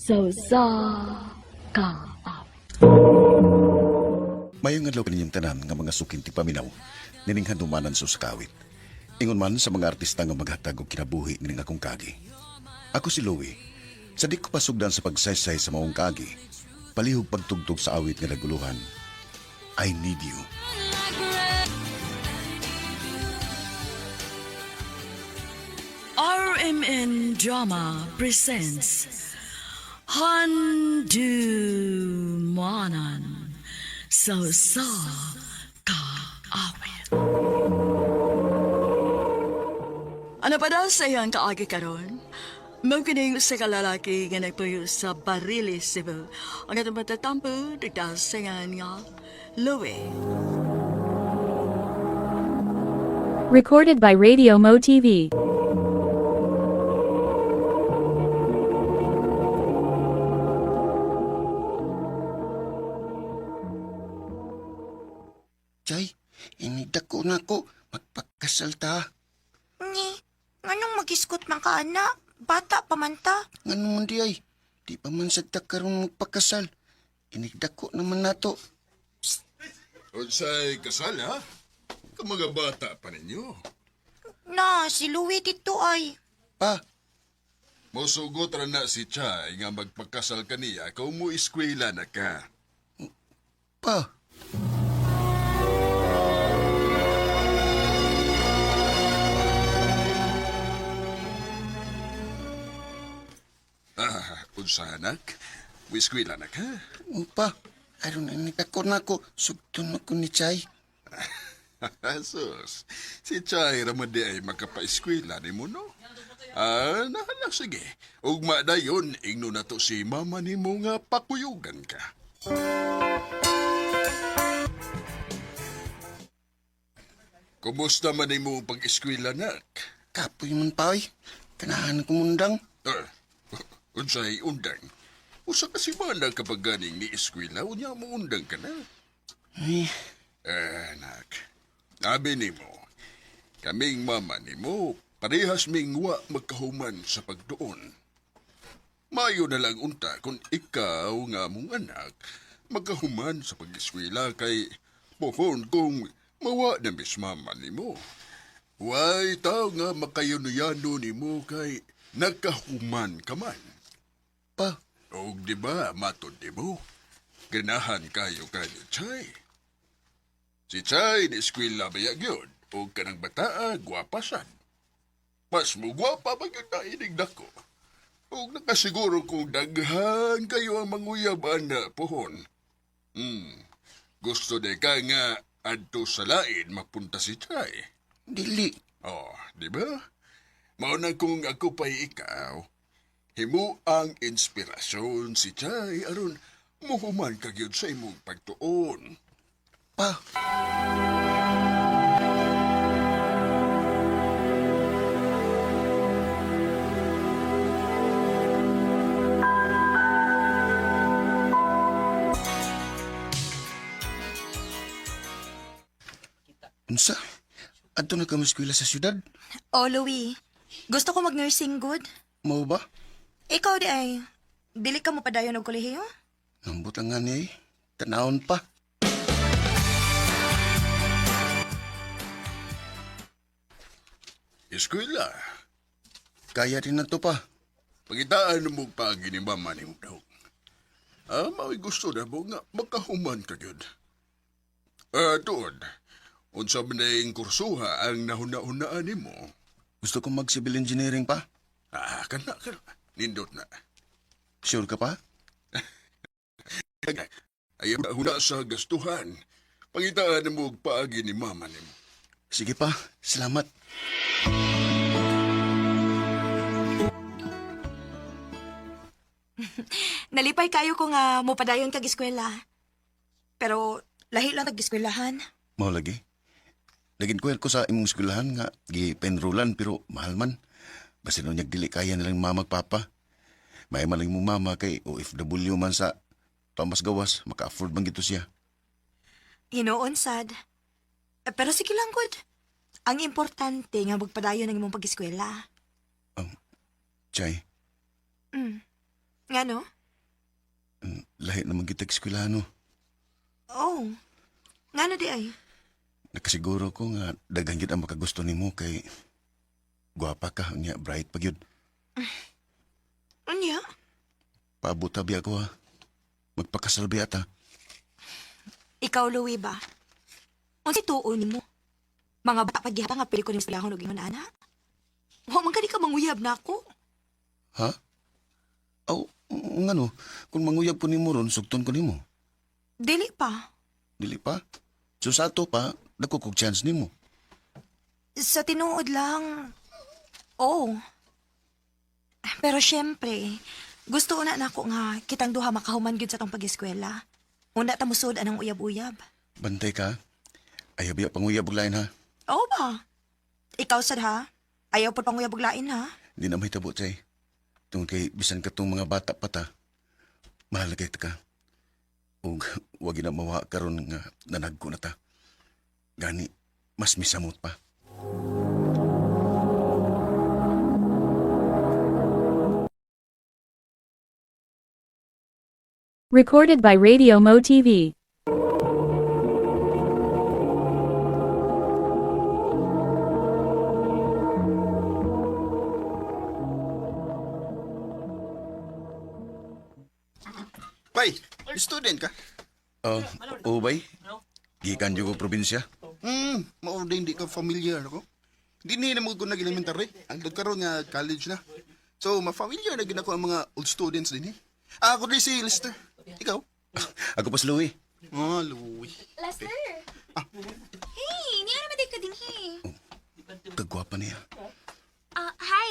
So sa ka. Mayong adlaw kaninyong tanan nga mga sukinti paminaw, nining handumanan sa kawit. Ingon man sa mga artista nga maghatag og kinabuhi nining akong kagi. Ako si Louie. Sa di ko pasugdan sa pagsaysay sa maong kagi, palihog pagtugtog sa awit nga naguluhan. I Need You. RMN Drama presents Handumanan sa kaawit. Ano pa daw sa iyang kaagi karon? Magkinig sa kalalaki nga nagpuyo sa Barili, Cebu. Ang atong matatampo, dagdag sa nga Louie. Recorded by Radio Mo TV. Chay, inidako na ko. Magpagkasal ta. Ni, nganong mag-iskot man ka, anak? Bata pa man ta. Ngano man di ay. Di pa man sa karon magpakasal. Inigdako naman nato. Unsay kasal, ha? Ka mga bata pa ninyo. Na, si Louie dito ay. Pa, Musugot ra na si Chay nga magpakasal kaniya kung mo eskwela na ka. pa. Unsa anak? Mo eskwela na ka? Pa, aron inidako na ko. Sugton ako ni Chay. Sus, si Chay ramadi ay makapaeskwela ni mo, no? Nahala, sige. Ugma dayon, ingno na to si mama ni mo nga pakuyugan ka. Kumusta man ni mo pag-eskwela, nak? Kapoy man pa ay. Kanahan ko mundang. Unsay undang? Usa kasi ba na kapag ganing ni eskwela, unya mo undang ka na? Ay, Anak, sabi ni mo, kaming mama ni mo, parehas ming wa magkahuman sa pagdoon. Mayo na lang unta kung ikaw nga mong anak, magkahuman sa pag-eskwela kay pohon kung mawa na mis mama ni mo. Way tao nga makayunuyano ni mo kay nagkahuman ka man. pa. O di ba, matod di mo? Ganahan kayo kanyo, Chay. Si Chay ni eskwela bayag yun. O kanang bataa, gwapasan. Mas mo gwapa ba yun na inigda ko? O nakasiguro kung daghan kayo ang manguyaban na pohon. Gusto de ka nga adto sa lain mapunta si Chay. Dili. Oh, di ba? Mauna kung ako pa'y ikaw, himo ang inspirasyon si Chay aron muhuman kagyod sa imong pagtuon. Pa. Unsa? Adto na ka eskwela sa syudad? Oh, Louie, gusto ko mag-nursing good. Mao ba? Ikaw di ay, dili ka mo padayon og kolehiyo? Nambot ang nga niya eh. Tanawon pa. Eskwela, Kaya rin na to pa. pagitaan mo pagi ni mama ni mo daw. Maway gusto na mo nga makahuman kagyod. Tuod, unsa man na yung kursuha ang nahuna-hunaan ni mo? Gusto kong mag-civil engineering pa. Kana. Nindot na. Sure ka pa? Ayaw na huna sa gastuhan. Pangitaan mo og paagi ni mama ni mo. Sige pa. Salamat. Nalipay kayo ko nga mo padayon kag eskwela. Pero lahi lang tag-eskwelahan. Mao lagi. Naging kwel ko sa imong eskwelahan nga gi-penrolan pero mahal man. Basta nung dili kaya nilang mama papa. May maling mong mama kay OFW man sa Thomas Gawas. Maka-afford man gito siya. Hinoon sad. Pero sige lang, good. Ang importante nga magpadayon ng imong pag-eskwela. Chay, Nga no? lahi naman kita eskwelano. Oh, nga na di ay. Nakasiguro ko nga daghang gid ang makagusto nimo kay gwapa ka nya bright pa gyud. Unya? Paabot tabi ako ha. Magpakasalbi ata. Ikaw, Louie ba? Unsi tuon mo? Mga bata pagyata nga pili ko rin sila akong naging ana. Huwag man ka di ka manguyab na ako. Ha? Aw, ngano, kung manguyab ko nimo ron, sugton ko nimo. Dili pa. Dili pa. So sa ato pa, nagkukog chance nimo. Sa tinuod lang, oo. Pero syempre, gusto na nako nga kitang duha makahuman gyud sa tong pag-eskwela. Una ta musud anang uyab-uyab. Bantay ka. Ayaw biya panguyab og lain ha. Oo ba? Ikaw sad ha? Ayaw po pang uyab og lain ha? Di na may tabo, Chay. Tungkol kay bisan ka tong mga bata pa ta. Mahal kay ka. Ug wag na mawa karon nga nanagko na ta. Gani, mas misamot pa. Recorded by Radio Mo TV. Bay, student ka? Oo bay? Gikan jud ko probinsya. Mao din di ka familiar ako. Dini na mo ko nag-elementary. Ang karon nga college na. So, ma-familiar na gid ako ang mga old students din eh. Ako din si Lester. Ikaw? Ako pa si Louie. Oh, Louie. Lester! Hey, niya naman din ka din hey. Kagwapa niya. Hi,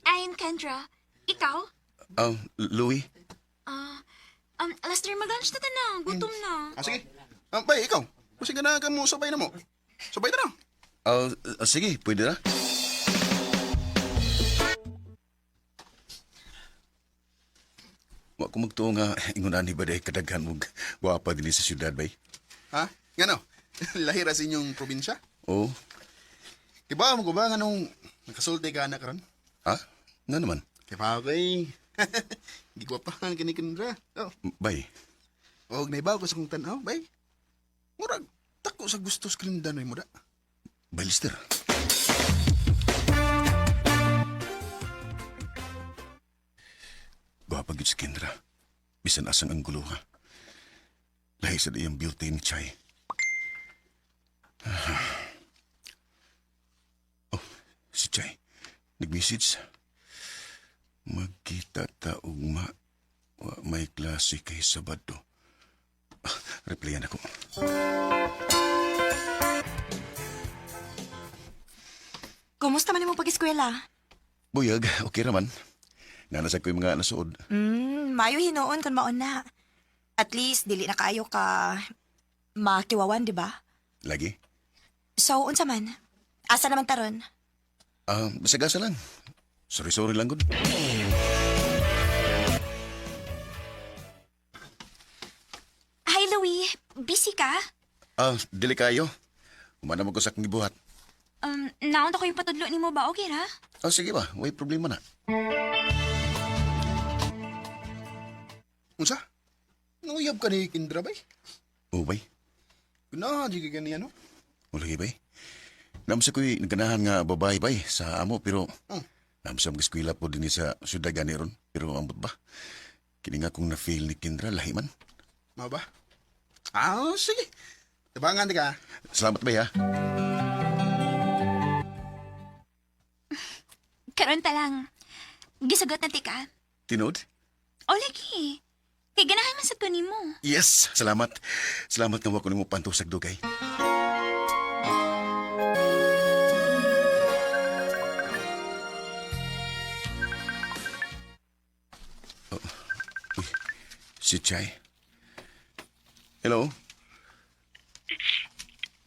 I'm Kendra. Ikaw? Louie? Lester, mag-lunch na na. Gutom na. Sige. Bay, ikaw. Kasi ka na ka mo, sabay na mo. Sabay na na. Sige, pwede na. Wa ko magtuo nga ingunan ni baday kadaghan mong gwapa din sa syudad bay. Ha? Ngano? Lahira sa inyong probinsya? Oo. Kiba mo ko ba nga nung nakasulti ka na karon? Ha? Nga naman. Kiba ko eh. Di ko pa kinikindra. Oh. Bay, Og naibaw ko sa kong tanaw, bay. Murag, tako sa gusto sa kalindan mo da. bay Lister. Gwapa gyud si Kendra. Bisan asang ang gulo ha. Lahi sa diyang beauty ni Chay. Oh, si Chay. Nag-message. Magkita ta ugma. Wa may klase kay Sabado. Replyan ako. Kumusta man imong pag-eskwela? Buyag, okay raman. Nanasag ko yung mga nasuod. Mayo hinoon kun maon na. At least dili na kaayo ka makiwawan, di ba? Lagi? So, unsa man? Asa naman taron? Basagasa lang. Sorry lang gud. Hi, Louie. Busy ka? Dili kayo. Umana mo ko sa akong gibuhat. Naon ako yung patudlo ni mo ba? Okay na? Sige ba, way problema na. Unsa? Nanguyab ka ni Kindra, bay? Oo bay, Kuna, di ka gani ano? ulagi bay. Namsa ko'y naganahan nga babae bay sa amo pero namsa mag-eskwela po din sa syudad gani ron. Pero ambot ba? Kini nga kung na-feel ni Kendra lahi man. Mao ba? Sige. Tabangan di ka. Salamat bay ha. Karon ta lang. Gisagot na tika. Tinod? O, lagi. Kay ganahan man sa kunin mo. Yes, salamat. Salamat nga wako nimo pantusag dugay. Uy, si Chay. Hello?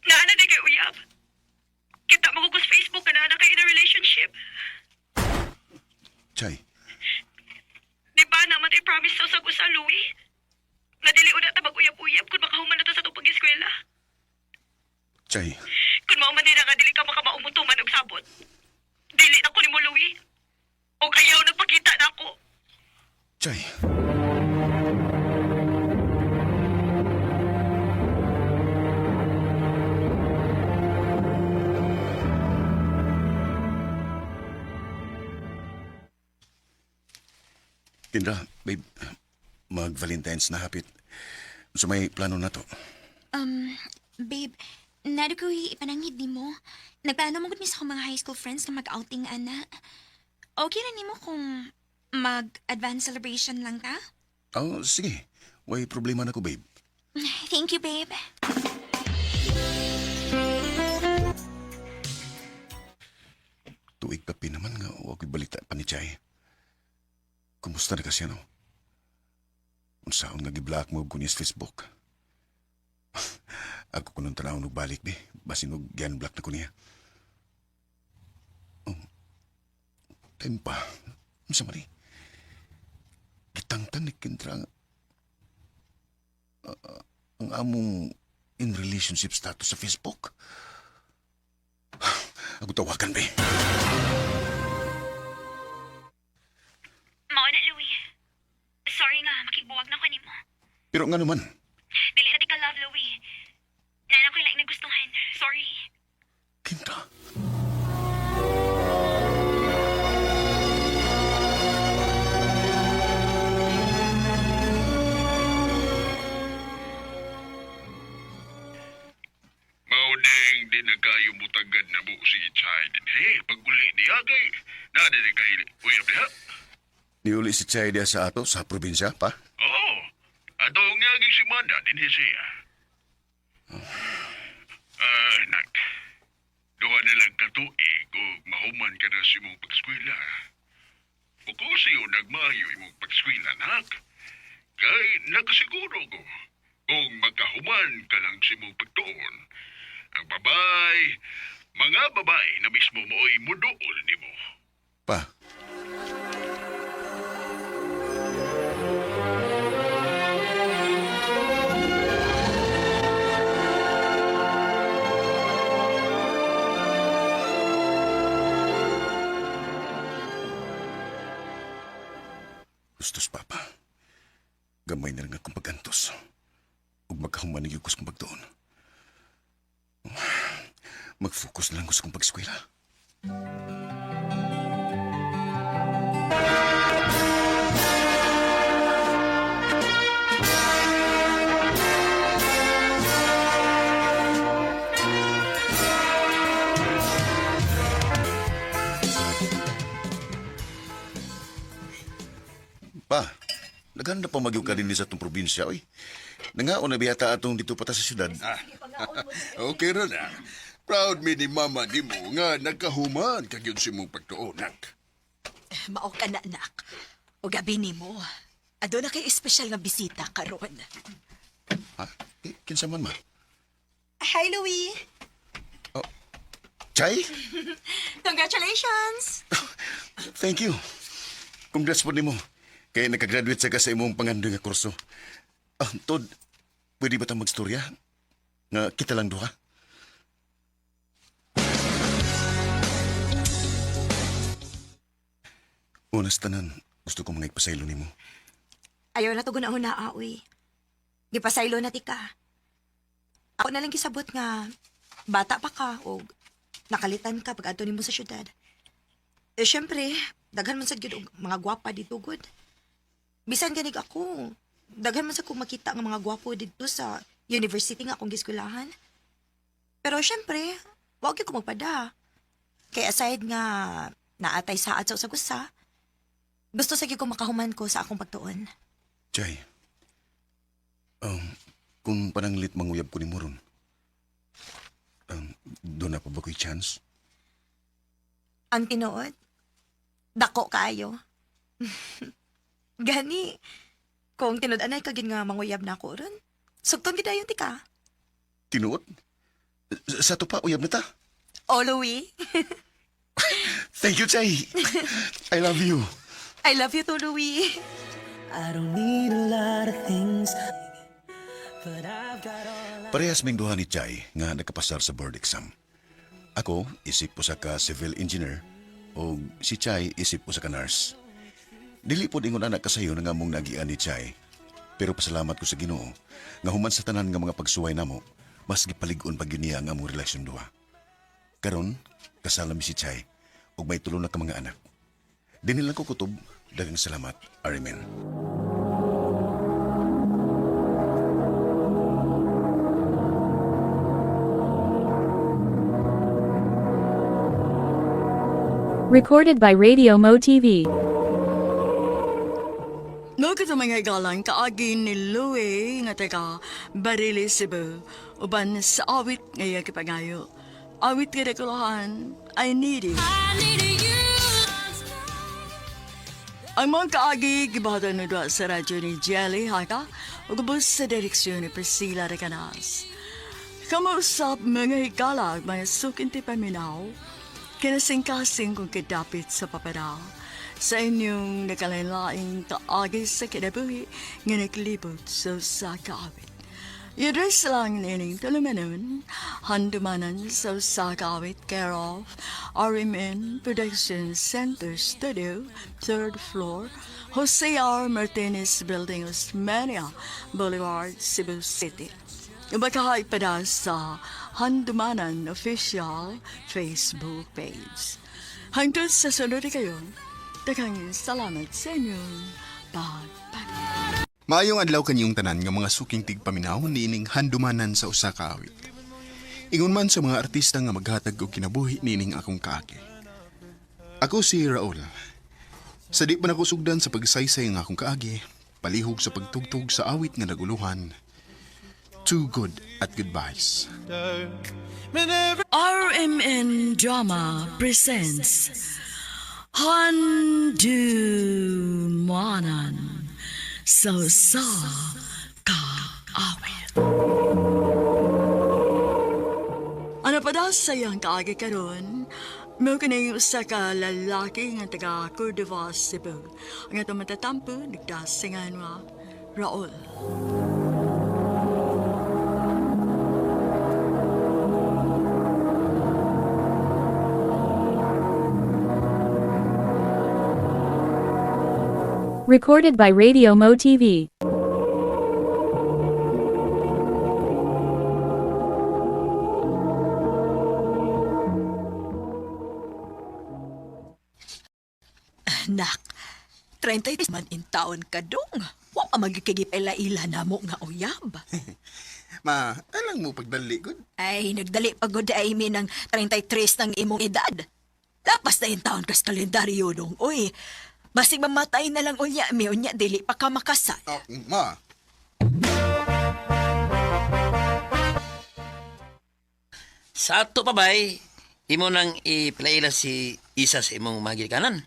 Naana na kay uyab. Kita mo ko sa Facebook na naana kay in a relationship. Chay, Di ba naman tayo promise sa usa Louie? Na dili una ta mag-uyab-uyab kung makahuman na ta sa itong pag-eskwela. Chay, Kung mauman din nga dili ka makamaumutuman og sabot. Dili na ko ni mo Louie. Og ayaw nagpakita na ako. Chay. Kendra, babe, mag-Valentine's na hapit. So may plano na to. Babe, nado ko ipanangid ni mo. Nagplano mo gud mi sa akong mga high school friends na mag-outing, ana. Okay na nimo kung mag-advance celebration lang ta? Oh, sige. Way problema na ko, babe. Thank you, babe. Tuig kapi naman nga huwag balita pa ni Chay. Kumusta na kasi ano? Unsaon nga gi-block mo kunis Facebook? Ako kunong tanaw balik be. Basin og gian-block na ko niya. Oh. Time pa. Unsa man ni? Kitangtang ni Kendra ang among in relationship status sa Facebook. Ako tawakan be. Mao na, Louie. Sorry nga, makigbuwag na ko nimo. Pero nga naman, Dili na di ka love, Louie. Nana ko lang nagustuhan. Sorry. Kendra. Maudeng di na kayo mutagad na mo si Chay din. Hey, pag-uli niya kay nada na kayo uyab niya. Niuli si Chay dia sa ato sa probinsya, pa? Oo, ato nga si Manda din siya. Nak, doon na lang katuig kung mahuman ka na si mong pag-eskwela. O kung siyo nagmayo imong pag-eskwela, nak. Kay nakasiguro ko, kung magkahuman ka lang si mong pagtuon, ang mga babay na mismo mo ay muduol ni mo. Pa, gustos, Papa. Gamay na lang akong pagantos. Huwag magkahuman ng yugos kong pagdoon. Mag-focus na lang gusto kong pag-eskwela. Pa, naghanda pa magyug ka din sa itong probinsya, oy. Nangaon na biyata atong dito pata sa syudad. Okay ra na. Proud mi ni mama ni mo nga nagkahuman kag yun si mong pagtuon, nak. Mao ka na, anak. O gabi ni mo. Ado na kay espesyal nga bisita karon. Ha? Kinsa man, ma? Hi, Louie. Chay? Congratulations! Thank you. Congrats po nimo. Kaya nakagraduate sa ka sa imong pangandoy nga kurso. Tod, pwede ba tayong magstorya? Nga kita lang duha? Unas tanan, gusto ko mga ipasaylo nimo. Ayaw na to guna-una, aoy. Gipasaylo na ti ka. Ako na lang kisabot nga, bata pa ka o nakalitan ka pag adto nimo sa syudad. Syempre, daghan man sad gyud og mga gwapa dito gud. Bisan ganig ako, daghan man sad ko makita nga mga gwapo dito sa university nga akong giskwelahan. Pero syempre, wag gyud ko magpada. Kay aside nga naatay sa atsaw sa gusa, gusto sa gyud ko makahuman ko sa akong pagtuon. Chay, kung pananglit manguyab ko ni Moron, doon na pa ba ko'y chance? Ang tinuod, dako kaayo. Gani, kung tinud-anay ka gid nga manguyab na ako ron, sugton gid ayon ti ka. Tinuot? Sa to pa, uyab na ta. Oh, Louie. Thank you, Chay. I love you. I love you too, Louie. I don't need a lot of things, but I've got all Parehas ming duha ni Chay nga nakapasar sa board exam. Ako, isip po sa ka civil engineer o si Chay isip po sa ka nurse. Dili po dingon anak kasayo nga mong nagian ni Chay. Pero pasalamat ko sa Ginoo nga human sa tanan nga mga pagsuway namo, mas gipalig-on pag yun niya nga among relasyon duha. Karon, kasala mi si Chay ug may tulo na ka mga anak. Dinilang ko kutob Daghang salamat, Arimen. Recorded by Radio Mo TV. No kita mga galang kaagi ni Louie nga taga Barili, Cebu. Uban sa awit ngayon kipangayo. Awit kinakulahan, I need you. Ang mga kaagi gibahatan na doon sa radyo ni Jelly Haka o gabos sa direksyon ni Priscilla Recanas. Kamusap mga hikalag mga sukinti paminaw, kinasing-kasing kung kidapit sa paparaw sa inyong nakalain-laing kaagi sa kinabuhi nga naglibot sa kaawit. Yadres lang nining tulumanon, handumanan sa kaawit care of RMN Production Center Studio, 3rd floor, Jose R. Martinez Building, Osmania Boulevard, Cebu City. Ibakahay pada sa Handumanan Official Facebook page. Hangtod sa sunod kayo, daghang salamat sa inyong pagpalit. Maayong adlaw kanyong tanan nga mga suking tigpaminaw niining handumanan sa usa ka awit. Ingon man sa mga artista nga maghatag og kinabuhi niining akong kaagi. Ako si Raul. Sa di pa nakusugdan sa pagsaysay nga akong kaagi, palihog sa pagtugtog sa awit nga naguluhan. Too Good at Goodbyes. RMN Drama presents Handumanan sa kaawit. Ano pa daw sayang kaagi karon? Mo kini usa ka lalaki nga taga Cordova, Cebu. Ang atong matatampo nagdasingan wa Raul. Recorded by Radio Mo TV. Nak, 30 man in taon ka dong. Wa pa magkikigip ila na mo nga uyab. Ma, alang mo pagdali gud. Ay, nagdali pagod ay mi ng 33 ng imong edad. Lapas na yung taon kas kalendaryo dong. Uy, basig mamatay na lang unya mi unya dili pa ka makasal. Oh, ma. Sa ato pa bay, imo nang ipilaila si isa sa imong magikanan.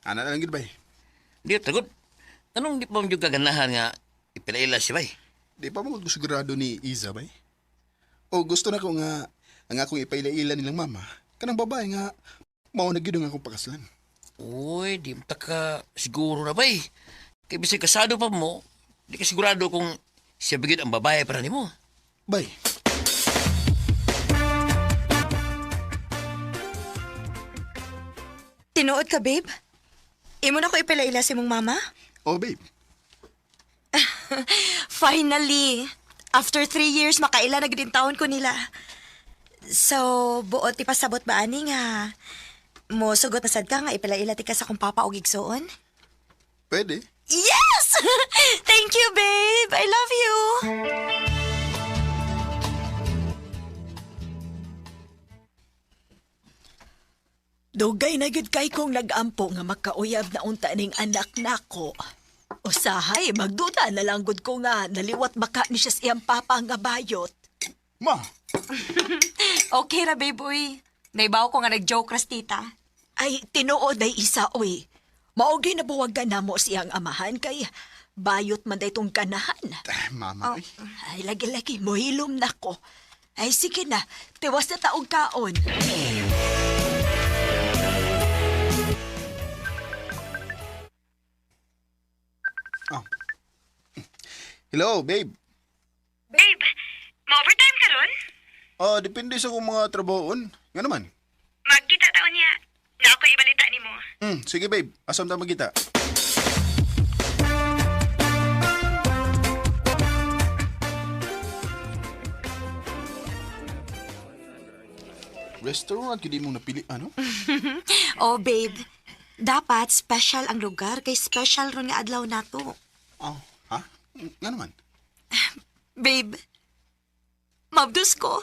Ana na lang gid bay. Di tagot. Anong di pa mo kaganahan nga ipilaila si bay? Di pa mo sigurado ni Isa bay. O gusto na ko nga ang akong ipaila-ila nilang mama. Kanang babae nga mao na gid ang akong pakaslan. Uy, di mo ka siguro na bay. Kaya bisay kasado pa mo, di ka sigurado kung siya bigid ang babae para nimo. Bay. Tinuod ka, babe? Imo na ko ipilaila si mong mama? Oh, babe. Finally! After 3 years, makaila na gid taon ko nila. So, buot ipasabot ba ani nga mo sugot na sad ka nga ipilaila ti ka sa kong papa og igsoon? Pwede. Yes! Thank you, babe! I love you! Dugay na gid kay kong nag-ampo nga makauyab na unta ning anak nako. Usahay, magduda na lang gud ko nga naliwat baka ni siya sa iyang papa nga bayot. Ma. Okay ra, babe, uy. Naibaw ko nga nag-joke ras tita. Ay, tinuod ay isa, uy. Maugay na buwagan na mo siyang amahan kay bayot man day tong kanahan. Mama. Ay, lagi-lagi, mohilom na ko. Ay, sige na, tiwas na taong kaon. Oh. Hello, babe. Babe, ma-overtime ka ron? Oh, depende sa kong mga trabahoon. Nga naman. Magkita taon niya. Na ako ibalita ni mo. Sige, babe. Asam tama kita. Restaurant, hindi mo napili, ano? Oh, babe. Dapat special ang lugar kay special ron nga adlaw nato. Oh, ha? Nga naman. Babe, mabdos ko.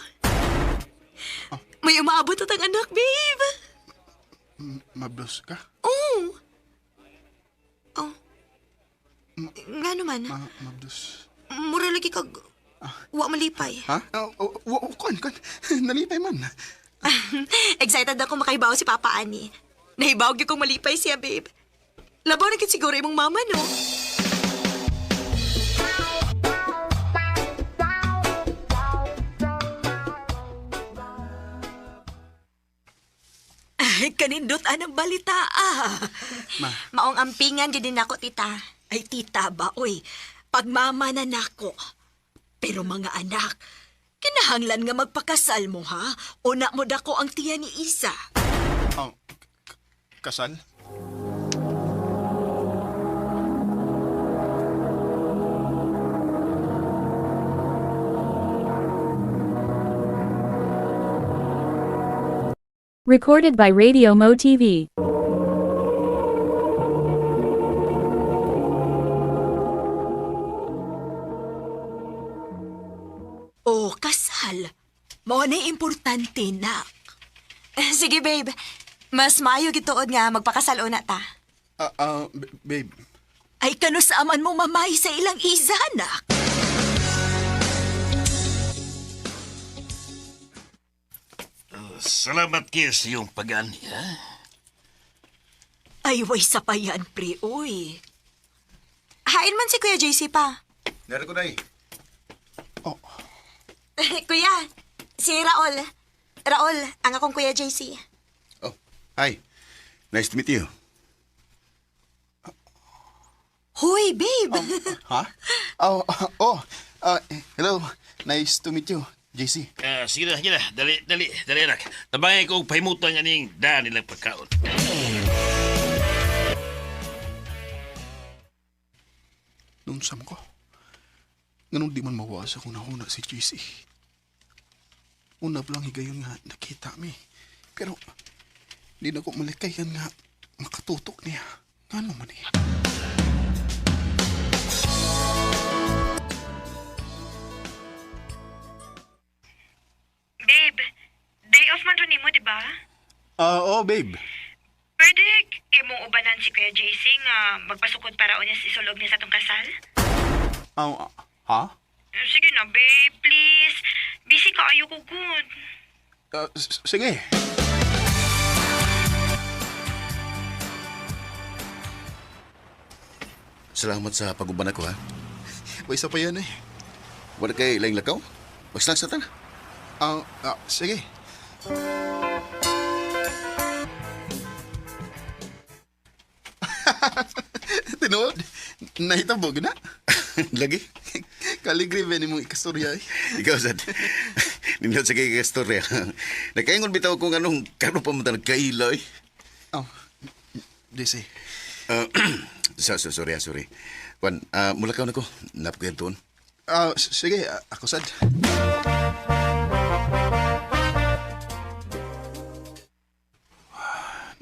May umaabot at ang anak, babe. Mablos ka? Oh. Oh. Nga naman, Mabdos. mura lagi kag wa malipay. Ha? Kon. Nalipay man. Excited ako makaibaw si Papa Ani. Nahibaw gyud kong malipay siya, babe. Labaw na kit siguro imong mama, no? Ay, kanindot anang balita Maong ampingan gyud din ako, tita. Ay, tita ba, oy. Pagmama na nako. Pero mga anak, kinahanglan nga magpakasal mo, ha? Una mo dako ang tiya ni Isa. Oh, kasal? Recorded by Radio Mo TV. Oh, kasal. Mao na importante, nak. Sige, babe. Mas maayo gituod nga magpakasal una ta. Babe. Ay, kanusaman mo mamay sa ilang Isa, nak. Salamat kayo sa iyong pag-ani, ha? Ay, way sapayan, pre, uy. Hain man si Kuya JC pa. Nari ko na eh. Kuya, si Raul. Raul, ang akong Kuya JC. Oh, hi. Nice to meet you. Hoy, babe. Ha? Hello. Nice to meet you, JC. Sige na. Dali, anak. Tabangay ko pahimutan nga ning daan nilang pagkaon. Nung sam ko, ganun di man mawasa kung nahuna si JC. Una pa lang higayon nga nakita mi. Pero, di na ko malikayan nga makatutok niya. Nga naman eh. Babe, day off man ron nimo, di ba? Babe. Pwede imong ubanan si Kuya JC nga magpasukod para unya si sulog niya sa tong kasal? Ha? Sige na, babe, please. Busy ka, ayo ko good. Sige. Salamat sa pag-uban ako, ha? May isa pa yan eh. Wala kay laing lakaw? Basta sa tan. Sige. Tinood, nahitabog na. Lagi? Kaligribe ni mong ikastorya eh. Ikaw, Sad. Nindot sa kay kastorya. Nakaingon bitaw kung anong kano pa mo nagkaila, eh. JC. Sorry. Juan, mulakaw na ko. Napakuyan tuon. Sige, ako sad.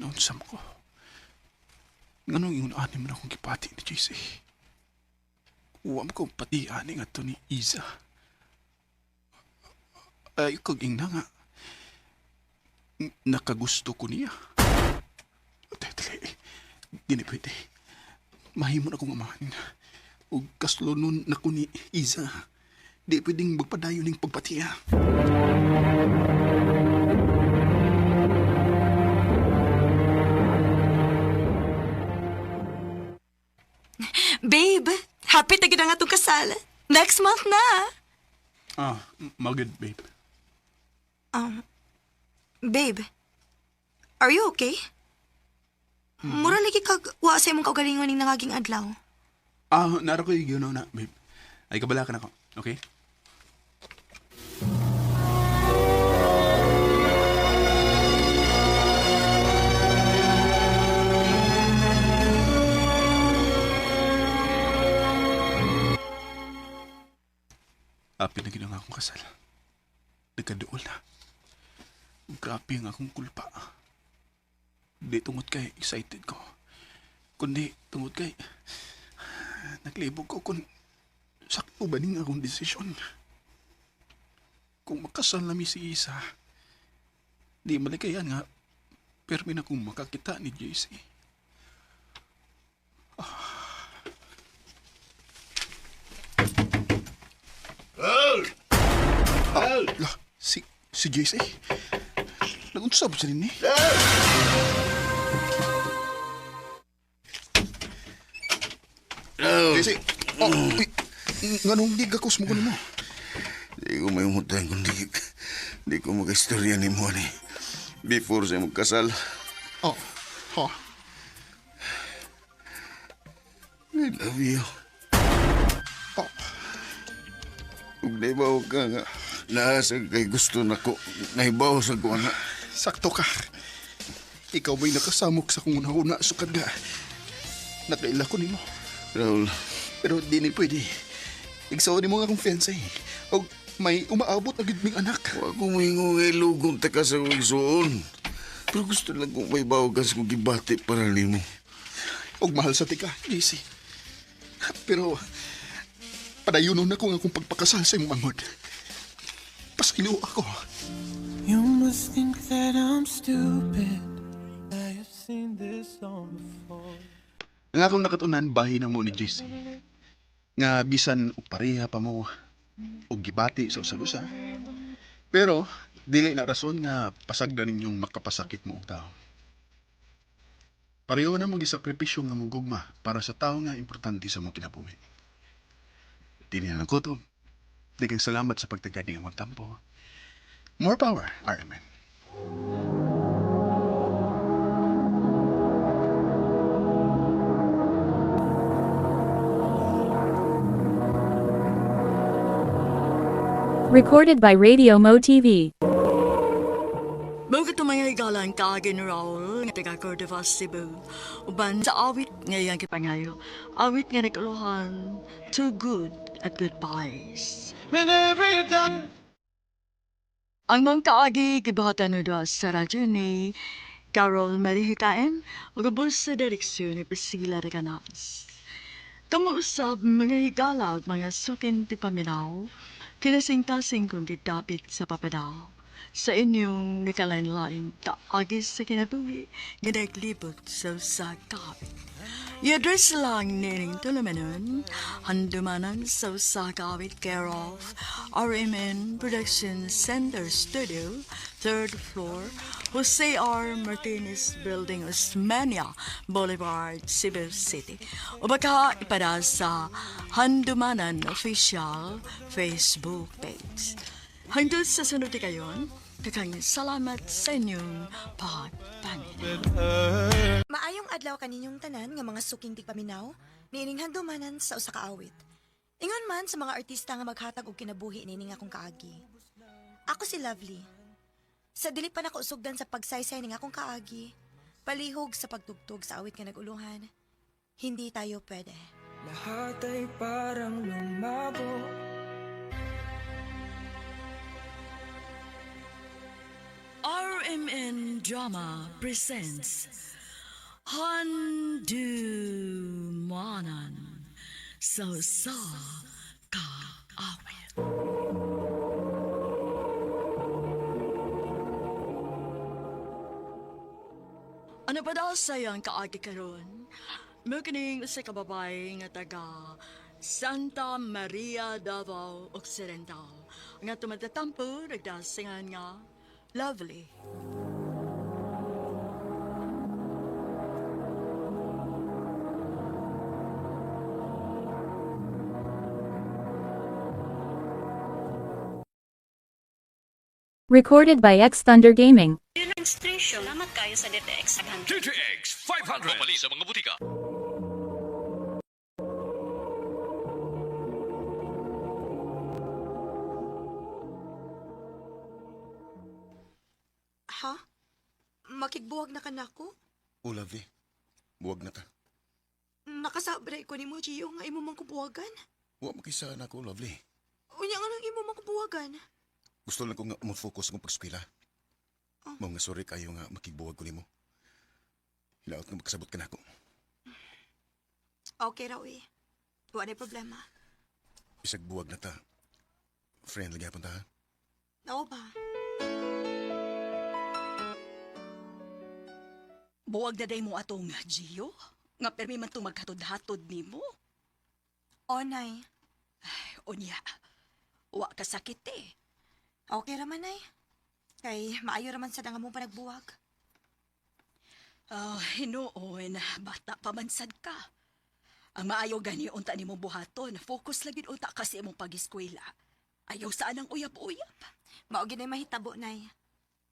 Naunsam ko. Nganong ingon ani man akong gipati ni JC. Uwam ko pati ani nga to ni Isa. Ay, kag ingna nga. Nakagusto ko niya. Dali. Dini pwede. Mahimo na akong amahanin. O kaslonon na ko ni Isa. Di pwedeng magpadayo ning pagpatiya. Babe, happy na gid nga itong kasal. Next month na. Magod, babe. Babe, are you okay? Mura lagi kag wa sa imong kaugalingon ning nangaging adlaw. Nara ko yung na, babe. Ay, kabala ka na ko. Okay? Pinagin ang akong kasal. Nagkadool na. Grabe ang akong kulpa. Di tungod kay excited ko. Kundi tungod kay naglibog ko kung sakto ba ning akong desisyon. Kung makasal na mi si Isa, di malikayan nga, permi na kung makakita ni JC. Si JC? Nagunsa ba siya rin eh? JC! Oh, uy, nganong di gakos mo ko mo? Di ko may umutang kung di ko mag-istorya ni mo ni. Before siya magkasal, Oh, ha? I love you. Oh, Kung naibaw ka nga, naasag kay gusto na ko, naibaw sa ko nga. sakto ka. Ikaw ba'y nakasamok sa kung una-una sukad nga. Nakaila ko nimo. Raul, Pero di ni pwede. Igsaw ni mo nga akong fiancé. O may umaabot na gidming anak. wag ko may lugong ta ka sa igsoon. Pero gusto lang kong may bawagas kong gibati para nimo. Og mahal sa tika, JC. Pero padayunon na ko nga akong pagpakasal sa imong angod. Pasilo ako. You must think that I'm stupid. I have seen this song before. Ang akong nakatunan, bahin mo ni JC. Nga bisan og pareha pa mo og gibati sa usa-usa. Pero dili na rason nga pasagdan ninyong makapasakit mo og tao. Pareho na mong gisakripisyo nga mugugma para sa tao nga importante sa mong kinabuhi. Dili na nakutob. Di kang salamat sa pagtagani nga magtampo. More power, Iron Man. Recorded by Radio Mo TV. Mga mga higalan ka, Raul, nga taga Cordova, Cebu. Uban sa awit ngayon kipangayo. Awit nga nagkaluhan, too good at goodbyes. Ang mga kaagi, gibahatan na sa radyo ni Carol Marihikain, ugabos sa direksyon ni Priscilla Reganas. Kamuusap mga higala at mga sukin ti paminaw, kinasing-tasing kong didapit sa papadaw. Sa inyong nakalain-lain, kaagis sa kinabuhi, ginaglibot sa usakawit. I-address lang nining tulamanon, handumanan sa usakawit care of RMN Production Center Studio, 3rd floor, Jose R. Martinez Building, Osmania Boulevard, Cebu City. O baka ipada sa Handumanan Official Facebook page. Hanggang sa sunod kayon, kakang salamat sa inyong pagpaminaw. Maayong adlaw kaninyong tanan nga mga suking tigpaminaw, niining handumanan sa usa ka awit. Ingon man sa mga artista nga maghatag og kinabuhi niining akong kaagi. Ako si Lovely. Sa dili pa nako usugdan sa pagsaysay ning akong kaagi, palihog sa pagtugtog sa awit nga naguluhan, hindi tayo pwede. Lahat ay parang lumabo. RMN Drama presents Handumanan sa kaawit. Ano pa daw sayang kaagi karon? Magkining sa kababay nga taga Santa Maria Davao Occidental. Nga tumatatampo, nagdasingan nga Lovely. Recorded by X Thunder Gaming. Demonstration. Salamat kayo sa DTX 500. DTX 500. Papali sa mga butika. Ha? Makigbuwag na ka na ako? O, lovely. Buwag na ta. Nakasabray ko ni mo, Gio, nga imo mang kubuwagan. Huwag makisa na ako, lovely. Unya nga nang imo mang kubuwagan. Gusto lang ko nga mo-focus kong pagskwila. Mga sorry kayo nga makigbuwag ko nimo. Hilaot nga makasabot ka na ako. Okay raw eh. Wala na problema. Isag buwag na ta. Friend, lagi punta ha? Oo ba? Buwag na day mo atong Gio. Nga permi man itong maghatod-hatod ni mo. O, Nay. Unya, wa ka sakit eh. Okay raman, Nay. Kay maayo raman sa nga mong panagbuwag. Hinoon, bata pa man sad ka. Ang maayo gani unta ni mong buhaton, focus lagi unta kasi imong pag-eskwela. Ayaw saan ang uyab-uyab. Maugin na mahitabo, Nay.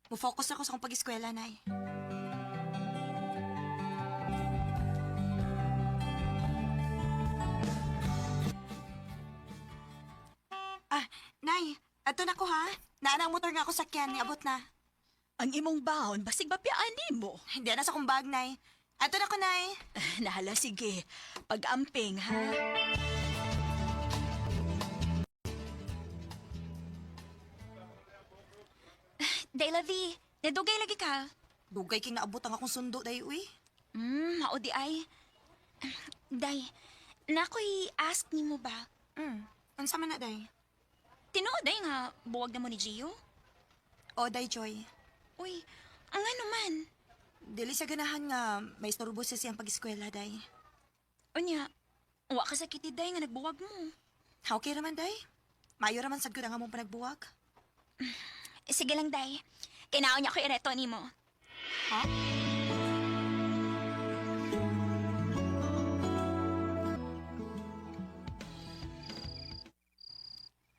Mo-focus ako sa akong pag-eskwela, Nay. Nay, ato na ko ha. Naanang motor nga ako sakyan, niabot na. Ang imong baon, basig bapyaan ni mo. Hindi na sa kong bag, Nay. Ato na ko, Nay. Nahala, sige. Pag-amping, ha? Day, Lavi, nadugay lagi ka. Dugay king naabot ang akong sundo, Day, uy. Mao di ay. Day, nakoy ask ni mo ba? Unsa man na, Day? Tinuod day nga buwag na mo ni Gio? O, Day, Joy. Uy, ang ano man. Dili sa ganahan nga may istorbo siya siyang pag-eskwela, Day. Unya, wa ka sakit day nga nagbuwag mo. Okay raman, Day. Mayo raman sad ko na nga mong panagbuwag. Sige lang, Day. Kinaon niya ko ireto ni mo. Ha?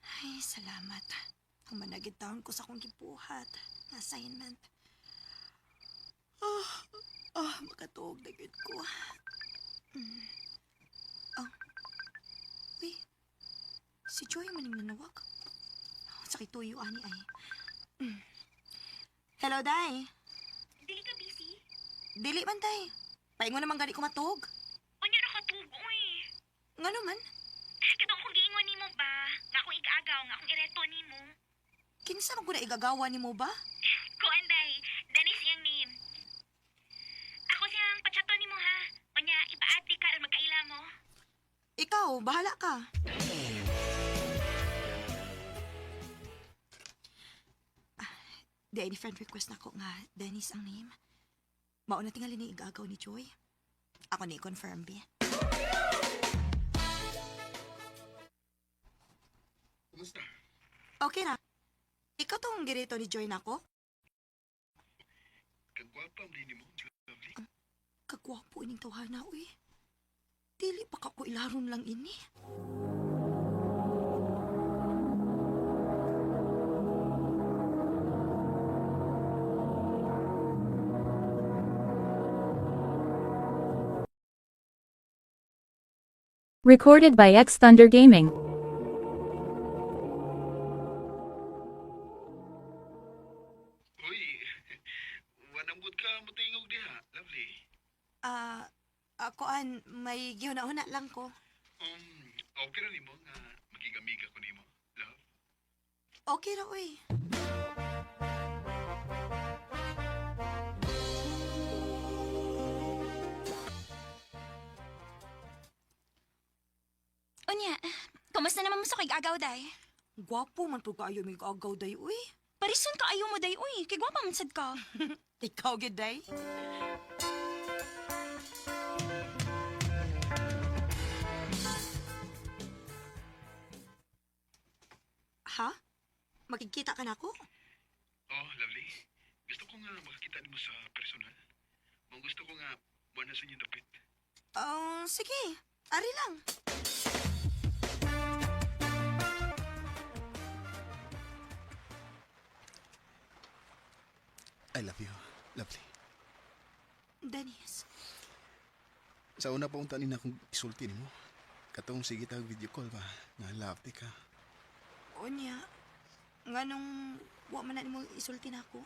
Ay, salamat. Humanagid taon ko sa akong gibuhat. Assignment. Makatuog na gid ko. Uy. Si Joy maning nanawag. Sakit tuyo, ani ay. Hello, Day. Dili ka busy? Dili man, Day. Paingon naman gani ko matog. Unya ra ka tugo eh. Nga naman, Kitong kung giingon nimo ba, nga akong igaagaw, nga akong ireto nimo. kinsa man ko na igagawa ni mo ba? Kuan day, Dennis iyang name. Ako siyang patsato nimo ha. Unya, ipaati ka aron magkaila mo. Ikaw, bahala ka. Di any friend request na ko nga Dennis ang name. Mauna tingali ni igagaw ni Joy. Ako ni confirm, be. Kumusta? Okay na. Ikaw tong girito ni Joy na ko? Kagwapam din mo, lovely. Kagwapo ining tawhana, uy. Dili pa ka ko ilaron lang ini. Recorded by X Thunder Gaming. Uy, wanang good ka mutingog diha, lovely. Akoan, may gihuna-una lang ko. Okay ra nimo nga magigamiga ko nimo, love. Okay ra, uy. Unya, kumusta naman mo sa kig-agaw, Day? Gwapo man po kaayo may agaw day, uy. Parison ka ayaw mo, Day, uy. Kay gwapa man sad ka. Ikaw, gid day. Ha? Makikita ka na ako? Oh, lovely. Gusto ko nga makakita nimo sa personal. Kung gusto ko nga buwan sa inyo dapit. Sige. Ari lang. I love you, lovely. Dennis. Sa una pa unta nina akong isulti nimo. Katong sige tag video call ba? Nga lovely ka. Unya. Nga nung wa man na mo isulti na ako.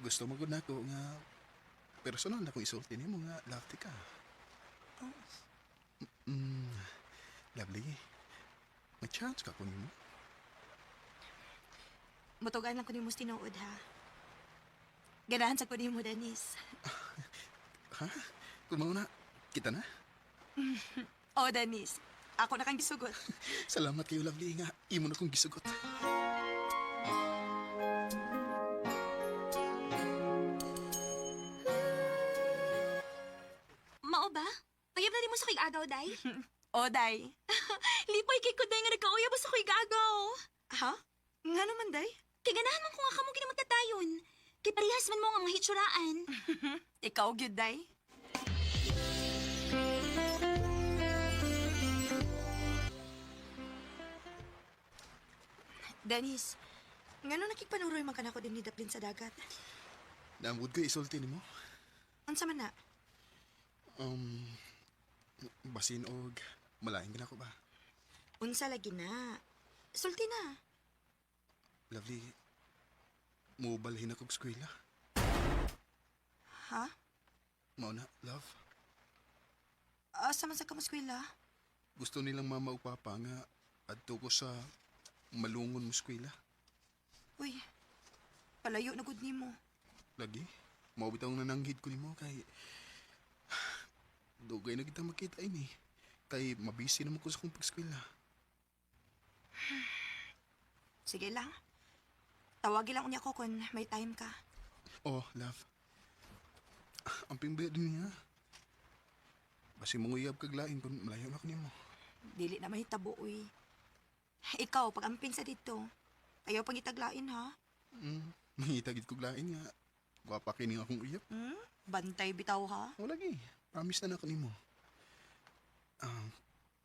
Gusto mo gud nako nga personal na kong isulti nimo nga lovely ka. Lovely. May chance ka ko nimo. Mutugan lang ko ni mo tinuod, ha? Ganahan sa ko ni mo, Dennis. Ha? Kumaw na. Kita na? Oh, Dennis. Ako na kang gisugot. Salamat kayo, lovely nga. Imo na kong gisugot. Mao ba? Payab na di mo sa kig-agaw, day? Oh, day. Lipay kay ko, day, nga nagkauyab sa kig-agaw. Ha? Nga naman, day? Kay ganahan man ko nga kamo gini magkatayon. Kay parehas man mo nga mga hitsuraan. Ikaw, good, day? Dennis, nga nung nakikpanuroy man ka na ko din ni Daplin sa dagat. Naamod ko isulti ni mo. Unsa man na? Basin og malaing na ko ba? Unsa lagi na? Sulti na. Lovely, mubalhin ako og eskwela. Ha? Mao na, love. Asa man sa kamaskwela? Gusto nilang mama ug papa nga adto ko sa malungon mo eskwela. Uy, palayo na gud nimo. Lagi, mao bitaw na nanghid ko nimo kay dugay na kita makita ini. Kay mabisi naman ko sa kong pag-eskwela. Sige lang. Tawagin lang unya ko kung may time ka. Oh, love. Ang pingbe din niya. Basi mong uyab kaglain kung malayo na ko nimo. Dili na mahitabo, uy. Ikaw, pag amping sa dito, ayaw pang itaglain, ha? Mahitagid ko glain nga. Gwapa kining akong uyab. Bantay bitaw, ha? O lagi, promise na ko nimo.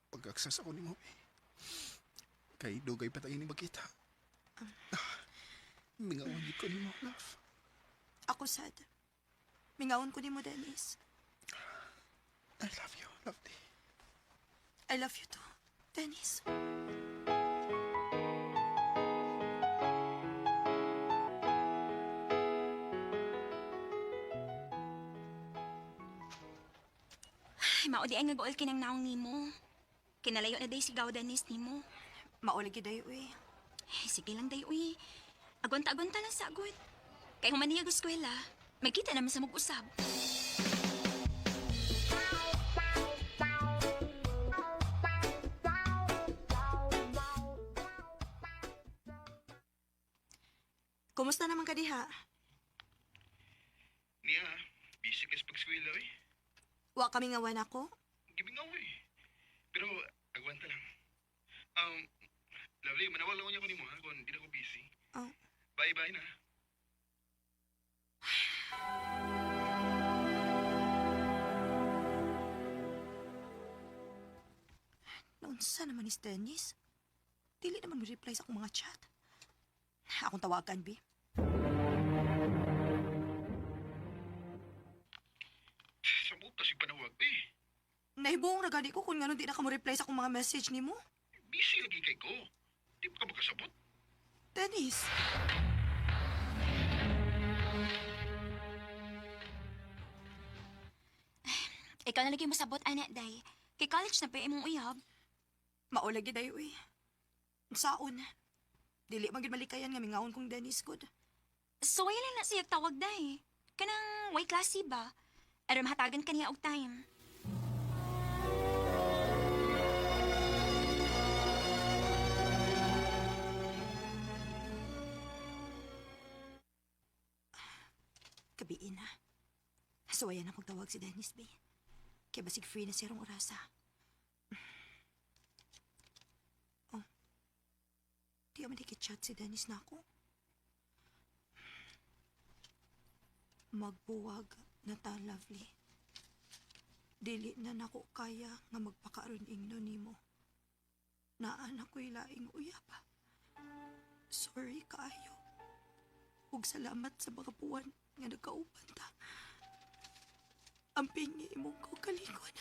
Pag-aksas ako nimo, kay dugay pa tayo ni magkita. Mingawan ko nimo, love. Ako sad. Mingawon ko ni mo, Dennis. I love you, lovely. I love you too, Dennis. Ay, mao di ay nga goal kinang naong nimo. Kinalayo na day si Gaw Dennis nimo. Maulagi dayo, uy. Ay, sige lang day, uy. Agunta-agunta lang sa agud. Kay human niya eskwela, magkita naman sa mag-usab. Kumusta naman ka diha? Niya, busy ka sa pag-eskwela eh. Wa kami ngawan ako? Gibingaw eh. Pero, agwanta lang. Lovely, manawala ko niya ko ni mo ha, kung di na ko busy. Oh. Bye-bye na. Naunsa naman ni Dennis? Dili naman mo-reply sa akong mga chat. Akong tawagan, Bi. Sa buta si panawag eh. Nahibuong ragadi ko kung nga di na ka mo-reply sa akong mga message ni mo. Busy lagi kay ko. Di pa ka makasabot. Dennis! Ikaw na lagi masabot, anak, day. Kay college na pa imong uyab. Maulagi dayo, uy. Saon? Dili magid malikayan nga mingawon kong Dennis good. So, lang na siya tawag, day. Kanang way klase ba? Aram hatagan kaniya og time. Gabiin na. So, ayan na pagtawag si Dennis, B. Kaya basig free na siya rong orasa. Oh. Di ka madikit-chat si Dennis na ako. Magbuwag na ta, lovely. Dili na nako kaya nga magpakaroon ingno nimo. Naan ako'y laing uyab. Sorry kaayo. Ug salamat sa mga buwan nga nagkauban ta. Ang pingi imong kaugalingon.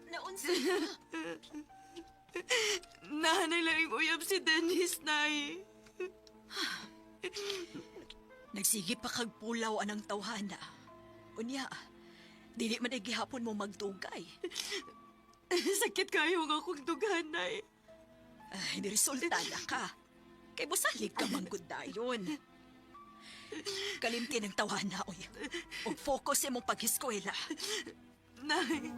Naunsa? Nahanay lang yung uyab si Dennis, Nay. Nagsige pa kag pulaw anang tawhana. Unya, dili man ay gihapon mo magtugay. Sakit kayo nga akong duganay. Ay, niresultada ka. Kay busalig ka manggod dayon. Kalimti ng tawana, oy. O focus sa mong pag-eskwela. Nay,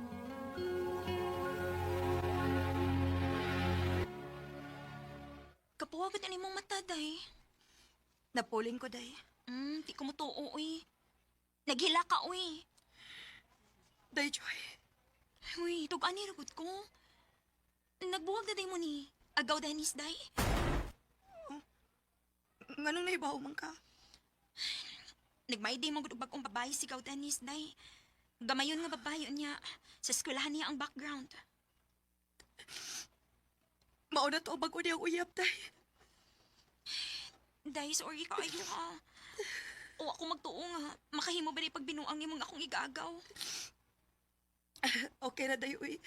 Kapuwagan na mong mata, day. Napuling ko, day. Di ko mo tuo, uy. Naghila ka, uy. Day Joy. Uy, tug-ani ragod ko. Nagbuwag na day mo ni Agaw Dennis, day. Nganong naibaw man ka? Nagmay day mo gud bagong babae si Gaw Dennis, day. Gamayon nga babae niya. Sa eskwelahan niya ang background. Mauna to bago niya uyab, day. Day, sorry ka ayo ha. O ako magtuo nga. Makahimo ba rin pag binuang imong akong igagaw? Okay na, day, uy.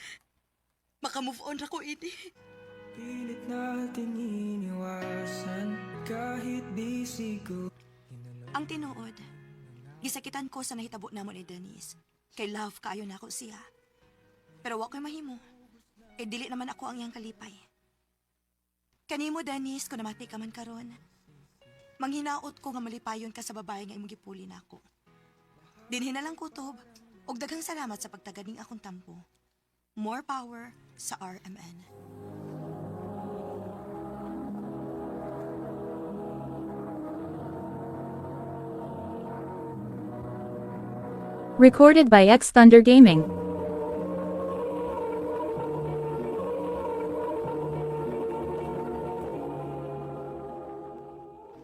Maka-move on na ko ini. Pilit nating iniwasan kahit busy ko. Ang tinuod, gisakitan ko sa nahitabo namon ni Denise. Kay love kaayo na ako siya. Pero wa ko'y mahimo. Kay dili naman ako ang iyang kalipay. Kanimo, Denise, kung namati ka man karon. Manghinaot ko nga malipayon ka sa babae nga imong gipuli nako. Dinhi na lang kutob, og daghang salamat sa pagtaganing akong tampo. More power sa RMN. Recorded by X Thunder Gaming.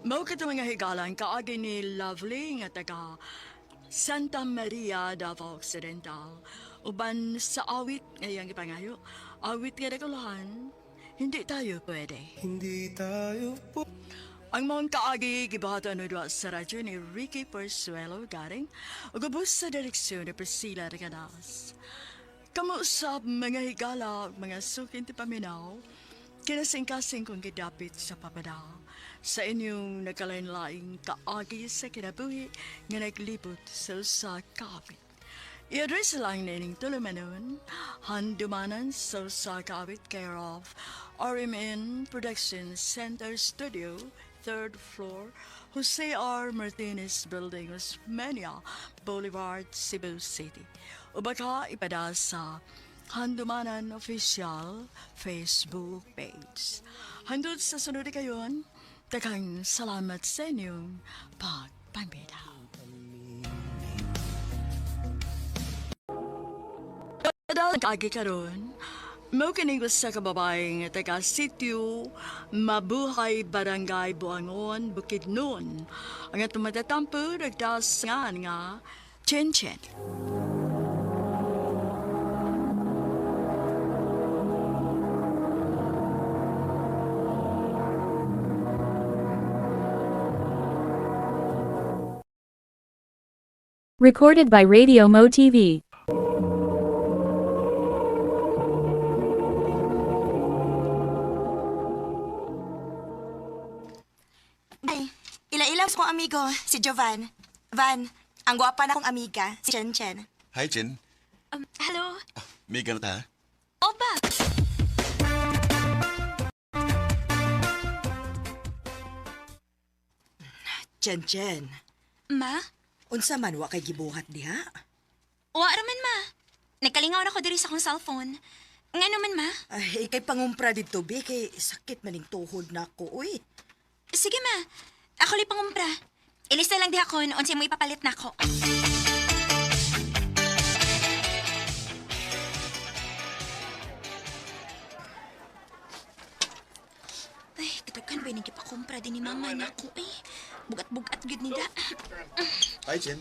Mao kita mga higalan kaagi ni Lovely nga taga Santa Maria, Davao Occidental. Uban sa awit ngayang ipangayo. Awit nga naguluhan, hindi tayo pwede. Hindi tayo po. Ang mga kaagi gibahatan no sa radyo ni Ricky Persuelo garing ugubos sa direksyon ni Priscilla Regadas. Kamu sa mga higala, mga sukin ti paminaw, kinasing-kasing kong gidapit sa papadaw sa inyong nagkalain-laing kaagi sa kinabuhi nga naglibot sa kawit. I-address lang nining tulumanon, handumanan sa kawit care of RMN Production Center Studio, 3rd floor, Jose R. Martinez Building, Osmeña Boulevard, Cebu City. O baka ipada sa Handumanan Official Facebook page. Handod sa sunod kayon, takang salamat sa inyong pagpambitaw. Dahil kagi karon, mau kining sa kababaeng taga sitio Mabuhay Barangay Buangon, Bukidnon. Ang atong matatampo nagdasangan nga Chen Chen. Recorded by Radio Mo TV. Ay, ila-ilaw sa kong amigo, si Jovan. Van, ang gwapa na kong amiga, si Chen Chen. Hi, Chen. Hello? May ganun ta, ha? O ba? Chen Chen, Ma? unsa man wa kay gibuhat diha? Wa raman, ma. Nagkalingaw na ko diri sa akong cellphone. Nga naman, ma? Ay, kay pangumpra dito, be, kay sakit maning tuhod na ko, uy. Sige, ma. Ako li pangumpra. Ilista lang di ako noon siya mo ipapalit na ako. Ay, katakan ba yung ipakumpra din ni mama na ako eh. Bugat-bugat gud nila. Hi, Chen.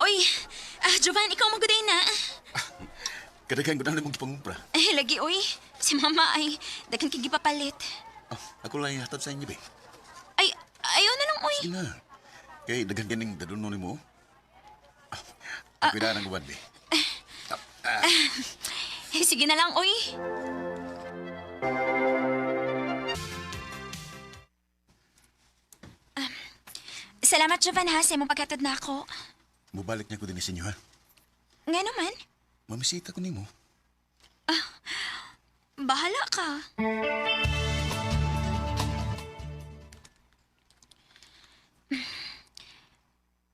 Oy, Jovan, ikaw maguday na. Kadaghan ko na mong pangumpra. Lagi, oy. Si mama ay daghan kay gipapalit. Ako lang hatag sa inyo, be. Ay, ayaw na lang, oy. Sige na. Kay daghan ganing dadunon mo. Ako na nang gawad, be. Sige na lang, oy. Salamat, Jovan, ha, sa imong pagkatod na ako. Mubalik niya ko din sa inyo, ha? Nga naman? Mamisita ko nimo. Bahala ka.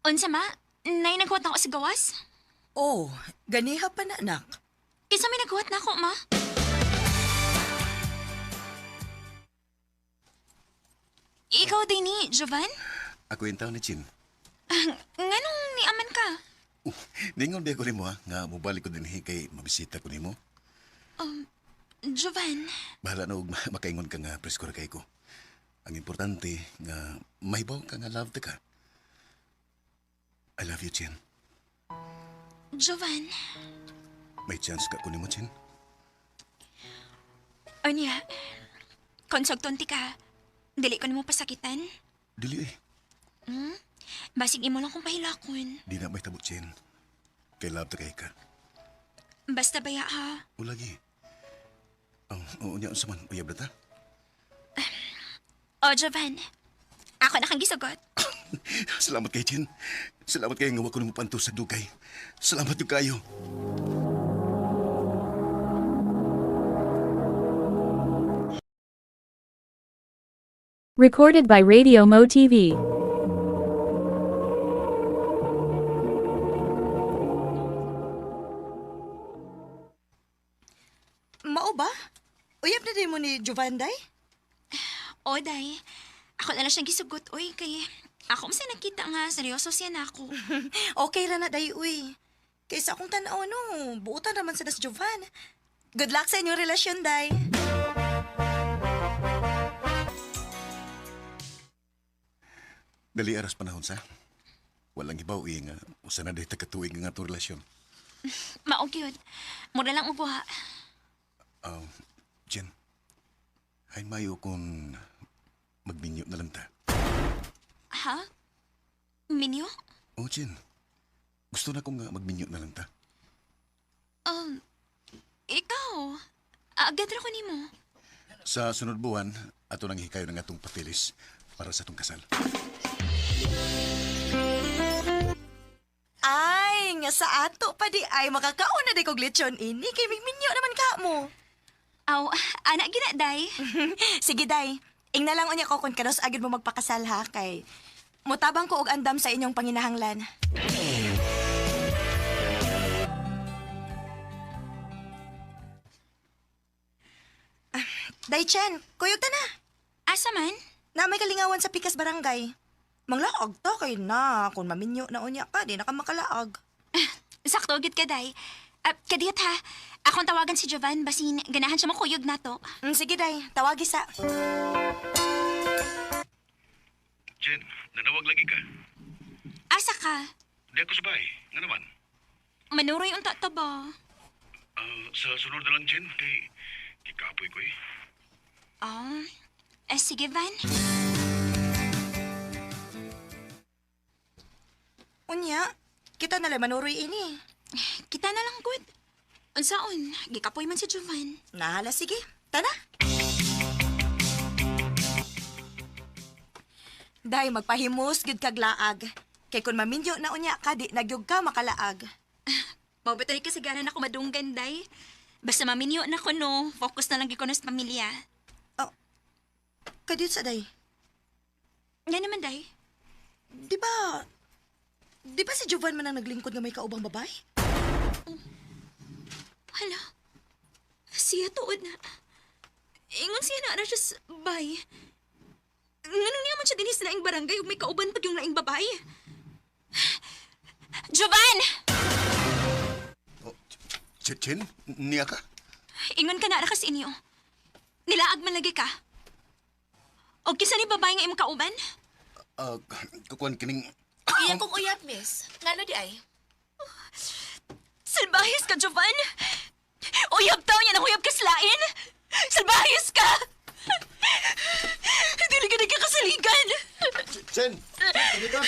Unsa ma? Nay naghuwat na ako sa gawas? Oh, ganiha pa na, anak. Kisa may naghuwat na ako, ma? Ikaw din ni Jovan? Ako yung tao ni Chin. Nganong niaman ka? Ningon di ako ni mo ha, nga mubalik ko din kay mabisita ko ni mo. Jovan, Bahala na og makaingon ka nga presko ra kay ko. Ang importante nga mahibaw ka nga love ka. I love you, Chin. Jovan. May chance ka ko ni mo, Chin. Unya, konsogton ti ka. Dili ko nimo pasakitan. Dili eh. Basig imo lang kung pahilakon. Di na may tabo, Chin. Kay love kay ka. Basta baya ha. O lagi. Ang unya unsa man uyab na ta? O Jovan, ako na kang gisugot. Salamat kay Chin. Salamat kay nga wa ko nimo panto sa dugay. Salamat yung kayo. Recorded by Radio Mo TV. Mao ba? Uyab na din mo ni Jovanday? O day, ako na lang siyang gisugot, oy, kay ako masa nakita nga seryoso siya na ako. Okay ra na day, uy. Kaysa akong tanaw, no, buutan naman sa nas Jovan. Good luck sa inyong relasyon, day. Dali aras panahon sa. Walang ibaw nga usa na day takatuig nga ato relasyon. Maog yun. Mura lang ubuha. Jen, ay mayo kung magminyo na lang ta. Ha? Minyo? O, Jen, gusto na kong magminyo na lang ta. Ikaw. Agad ra ko nimo. Sa sunod buwan, ato nang hikayo ng atong patilis para sa atong kasal. Ay, nga sa ato pa di ay makakauna di kog lechon ini kay migminyo naman ka mo. Aw, anak gina day. Sige day, ing na lang unya ko kung kanos agad mo magpakasal ha kay mutabang ko og andam sa inyong panginahanglan. Day Chan, kuyog ta na. Asa man? Na may kalingawan sa Pikas Barangay. Manglaag ta kay na. Kung maminyo na unya ka, di na ka makalaag. Sakto gid ka day. Kadiyot ha. Akong tawagan si Jovan basin ganahan siya makuyog nato. Sige day, tawagi sa. Jen, nanawag lagi ka. Asa ka? Di ako sabay. Nga naman. Manuroy unta ta ba? Sa sunod na lang, Jen. Kay kapoy ko eh. Sige Van. Unya, kita na lang manuroy ini. Kita na lang good. Unsaon, gikapoy man si Jovan. Nahala, sige. Tana. Day, magpahimus gid kag laag. Kay kun maminyo na unya ka, di nagyog ka makalaag. Mabatoy ka sigara na ako madunggan, day. Basta maminyo na ko, no. Focus na lang giko na sa pamilya. Oh, kadit sa day. Nga naman, day. Di ba si Jovan man ang naglingkod nga may kaubang babae? Hala, siya tuod na. Ingon siya na siya sa bay. Nganong niya man siya dinis na laing barangay ug may kauban pag yung laing babae. Jovan! Chen, niya ka? Ingon ka na kasi inyo. Nilaag man lagi ka. O kisa ni babae nga imong kauban? Kukuhan kining... Iyan kong uyab, miss. Ngano di ay? Salbahis ka, Jovan! Uyab tao niya ng uyab ka slain! Salbahis ka! Dili ka nagkakasaligan! Chen! Hindi ka?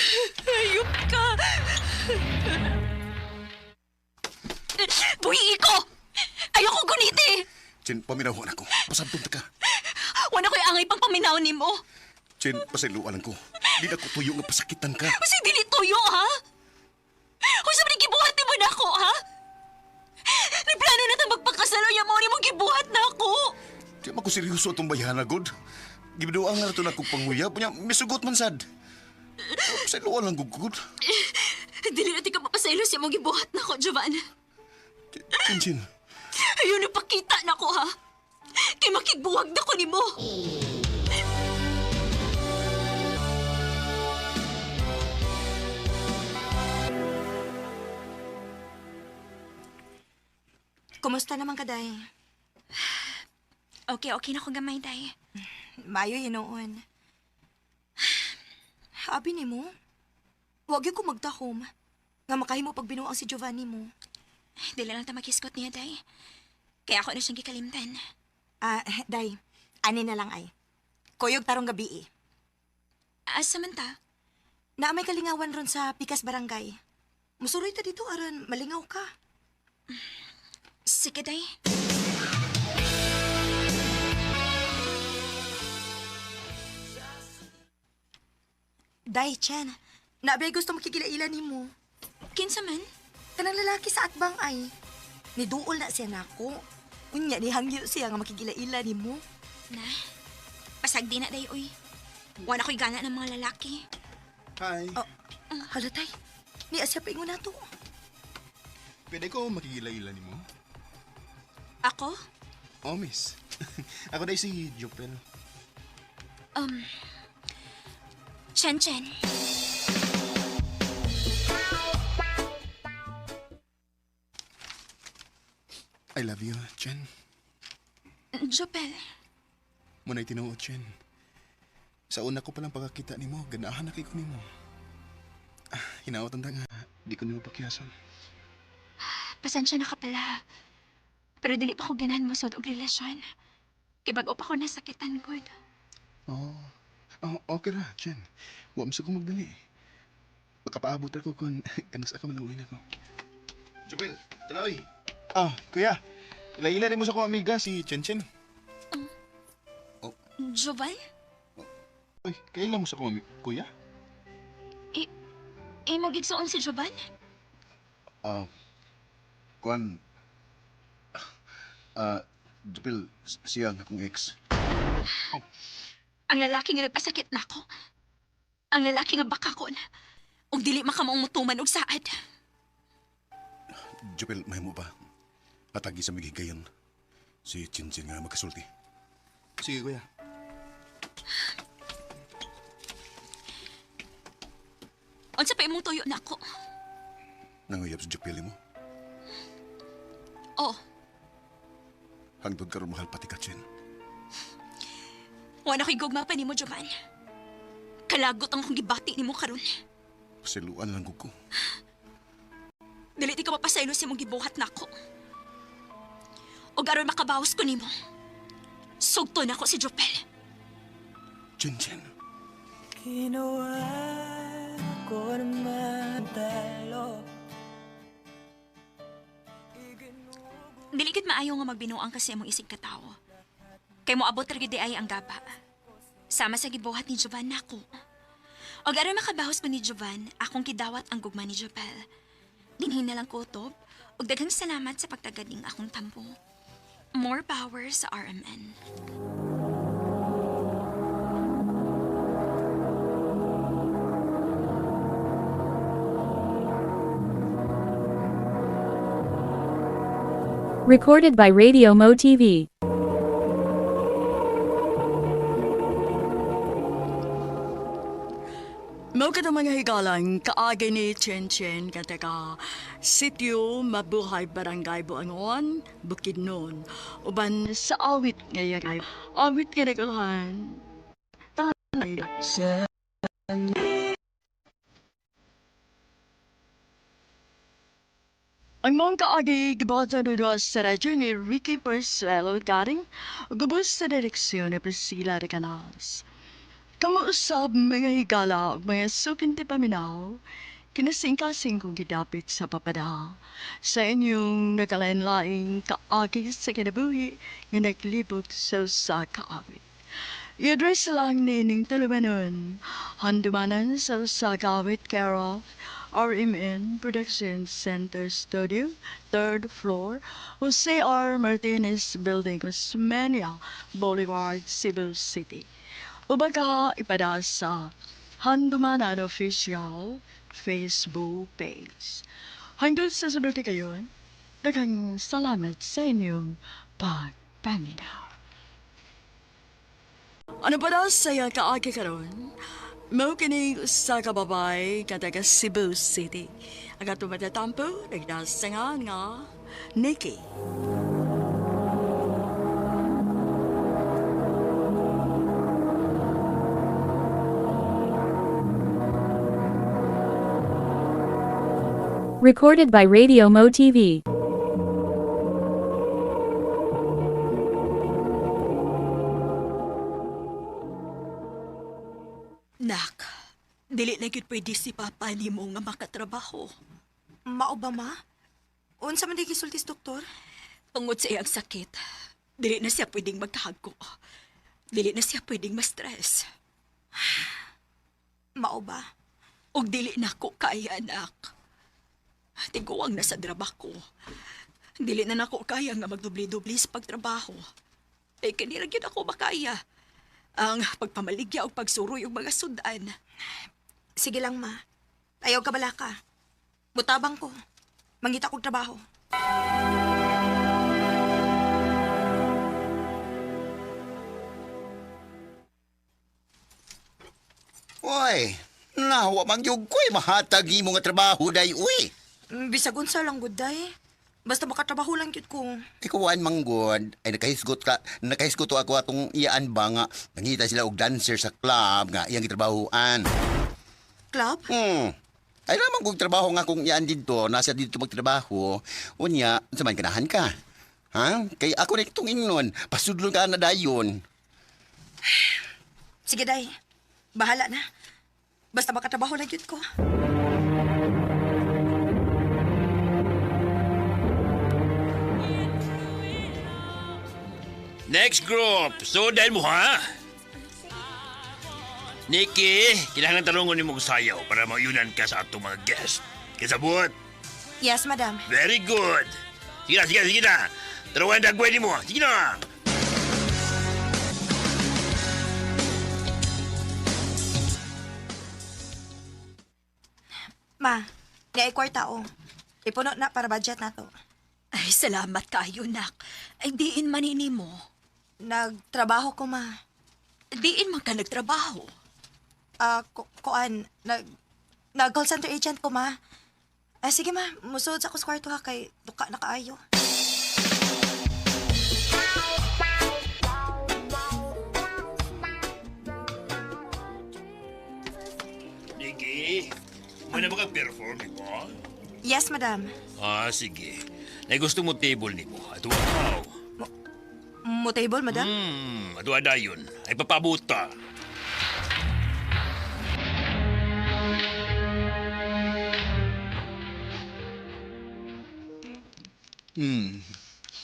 Ayop ka! Buhi ko! Ayoko guniti! Chen, paminawan ako. Pasabtong ka. Wala ko'y angay pang paminaw ni mo. Chen, pasailuan ko. Di na ko tuyo nga pasakitan ka. Kasi dili tuyo, ha? Kung sa gibuhat ni mo na ako, ha? Nagplano na tayo magpakasalo niya mo ni mo gibuhat na ako. pa ko seryoso itong bayana, God. Gibiduang nga ito na kong panguyab. Punya, misugot man sad. Sa luwa lang, God. Dili natin ka mapasaylo siya mong gibuhat na ko, Jovan. Chin-chin. Ayun, napakita na ko, ha? Kay makigbuwag na ko ni mo. Kumusta naman ka, Day? Okay na ko gamay, day. Mayo hinoon. Abi ni mo, wag yung ko magtahom. Nga makahimo pag binuang si Giovanni mo. Dili lang ta makiskot niya, day. Kaya ako na siyang gikalimtan. Day, ani na lang ay. Kuyog tarong gabi eh. Asa man ta? Na may kalingawan ron sa Pikas Barangay. Musuroy ta dito aron malingaw ka. Sige, day. Day, Chen, naabay gusto makikilaila ni mo. Kinsa man? Kanang lalaki sa atbang ay. Niduol na siya nako. Unya ni hangyo siya nga makikilaila ni mo. Na, pasagdi na, day, uy. Wala ko'y gana ng mga lalaki. Hi. Halatay, ni asya pa ingon na to. Pwede ko makikilala ni mo? Ako? Oh, miss. Ako na si Jopel. Chen. I love you, Chen. Jopel. Muna'y tinuod, Chen. Sa una ko palang pagkakita ni mo, ganahan na kay ko ni mo. Hinaot ang nga, di ko ni mo pakyason. Pasensya na ka pala. Pero dili pa ko ganahan mo sa og relasyon. Kay bago pa ko nasakitan, good. Okay ra, Chen. Huwag mo sa kong magdali. Pagkapaabot ako kung kanas ako maluwi na ko. Jopel, tanawi. Kuya. Ila-ila rin mo sa kong amiga, si Chen. Joval? Uy, kailan mo sa kong kuya? Magigsoon si Joval? Kuan. Jopel, siya ang akong ex. Ang lalaki nga nagpasakit na ako. Ang lalaki nga baka ko na. Ug dili makamong mutuman og saad. Jopel, may mo ba? Patagi sa migigayon. Si Chin-Chin nga magkasulti. Sige, kuya. Unsa pa imong tuyo na ako? Nanguyab sa Jopel mo. Oh, Hangtod karon mahal pati ka, Chin. wala ko'y gugma pa ni mo, Jovan. Kalagot ang kong gibati ni mo karon. Pasiluan lang ko. Dili ti ka mapasaylo si mong gibuhat na ako. O aron makabawas ko ni mo. Sugto na ako si Jopel. Chin-Chin. Ginawa ko naman talo. Dili gid maayo nga magbinuang kasi imong isig katawo. Kay mo abot ra gid ay ang gaba. Sama sa gibuhat ni Jovan nako. Og aron makabahos ko ni Jovan, akong kidawat ang gugma ni Jopel. Dinhin na lang ko utob, ug daghang salamat sa pagtagad ning akong tampo. More power sa RMN. Recorded by Radio Mo TV. Mao ka mga higalang kaagi ni Chen kateka sityo Mabuhay Barangay Buangon, Bukidnon. Uban sa awit ngayon. Awit kinagahan. Tanay sa ang mga kaagi gibata doon sa radyo ni Ricky Porcelo garing gubos sa direksyon ni Priscilla Recanas. Kamuusap mga higala ug mga sukin ti paminaw, kinasing-kasing kong gidapit sa papada sa inyong nagalain-laing kaagi sa kinabuhi nga naglibot sa kaawit. I-address lang nining talumanon, handumanan sa kawit kara, RMN Production Center Studio, 3rd floor, Jose R. Martinez Building, Osmeña Boulevard, Cebu City. Ubaga ipada sa Handumanan Official Facebook page. Hanggang sa sunod kayon, daghang salamat sa inyong pagpaminaw. Ano pa daw saya kaagi karon? Mao kini sa kababay nga taga Cebu City. Ang atong matatampo, nagdasangan nga Nikki. Recorded by Radio Mo TV. Nak, dili na gyud pwede si Papa ni mo nga makatrabaho. Mao ba, ma? Unsa man di gisultis, doktor? Tungod sa iyang sakit, dili na siya pwedeng magkahago. Dili na siya pwedeng ma-stress. Mao ba? Og dili na ko kaya, anak. Tiguang na sa trabaho. Dili na nako kaya nga magdubli-dubli sa pagtrabaho. Eh, kanira gyud ako makaya. Ang pagpamaligya o pagsuroy og mga sudan. Sige lang, ma. Ayaw ka bala ka. Butabang ko. Mangita kong trabaho. Uy, nawa mangyog ko'y mahatag imo nga trabaho day, uy. Bisag unsa lang gud day. Basta makatrabaho lang gyud ko. Ikuan manggod, ay nakahisgot to ako atong iyaan ba nga, nangita sila og dancer sa club nga iyang gitrabahoan. Club? Ay naman kong trabaho nga kung iyaan dito, nasa dito magtrabaho, unya, sa man ganahan ka. Ha? Kay ako na itong inon, pasudlong ka na dayon. Sige day. Bahala na. Basta makatrabaho lang gyud ko. Next group. So, dahil mo, ha? Nikki, kailangan talungon ni mong sayaw para mauyunan ka sa atong mga guest. Kasabot? Yes, madam. Very good. Sige na. Tarawan dagway ni mo. Sige na. Ma, di ay kwarta o. Ipuno na para budget na to. Ay, salamat kayo, nak. Ay, diin manini mo. Nagtrabaho ko, ma. Diin man ka nagtrabaho. Kuan, nag-call center agent ko, ma. Sige, ma. Musod sa ako sa kwarto ha, kay duka na kaayo. Nikki, mana ba ka-perform mo? Yes, madam. Sige. Nay gusto mo table ni mo. Ato ako. Mo table, madam? Ato adayon. Ay papabuta.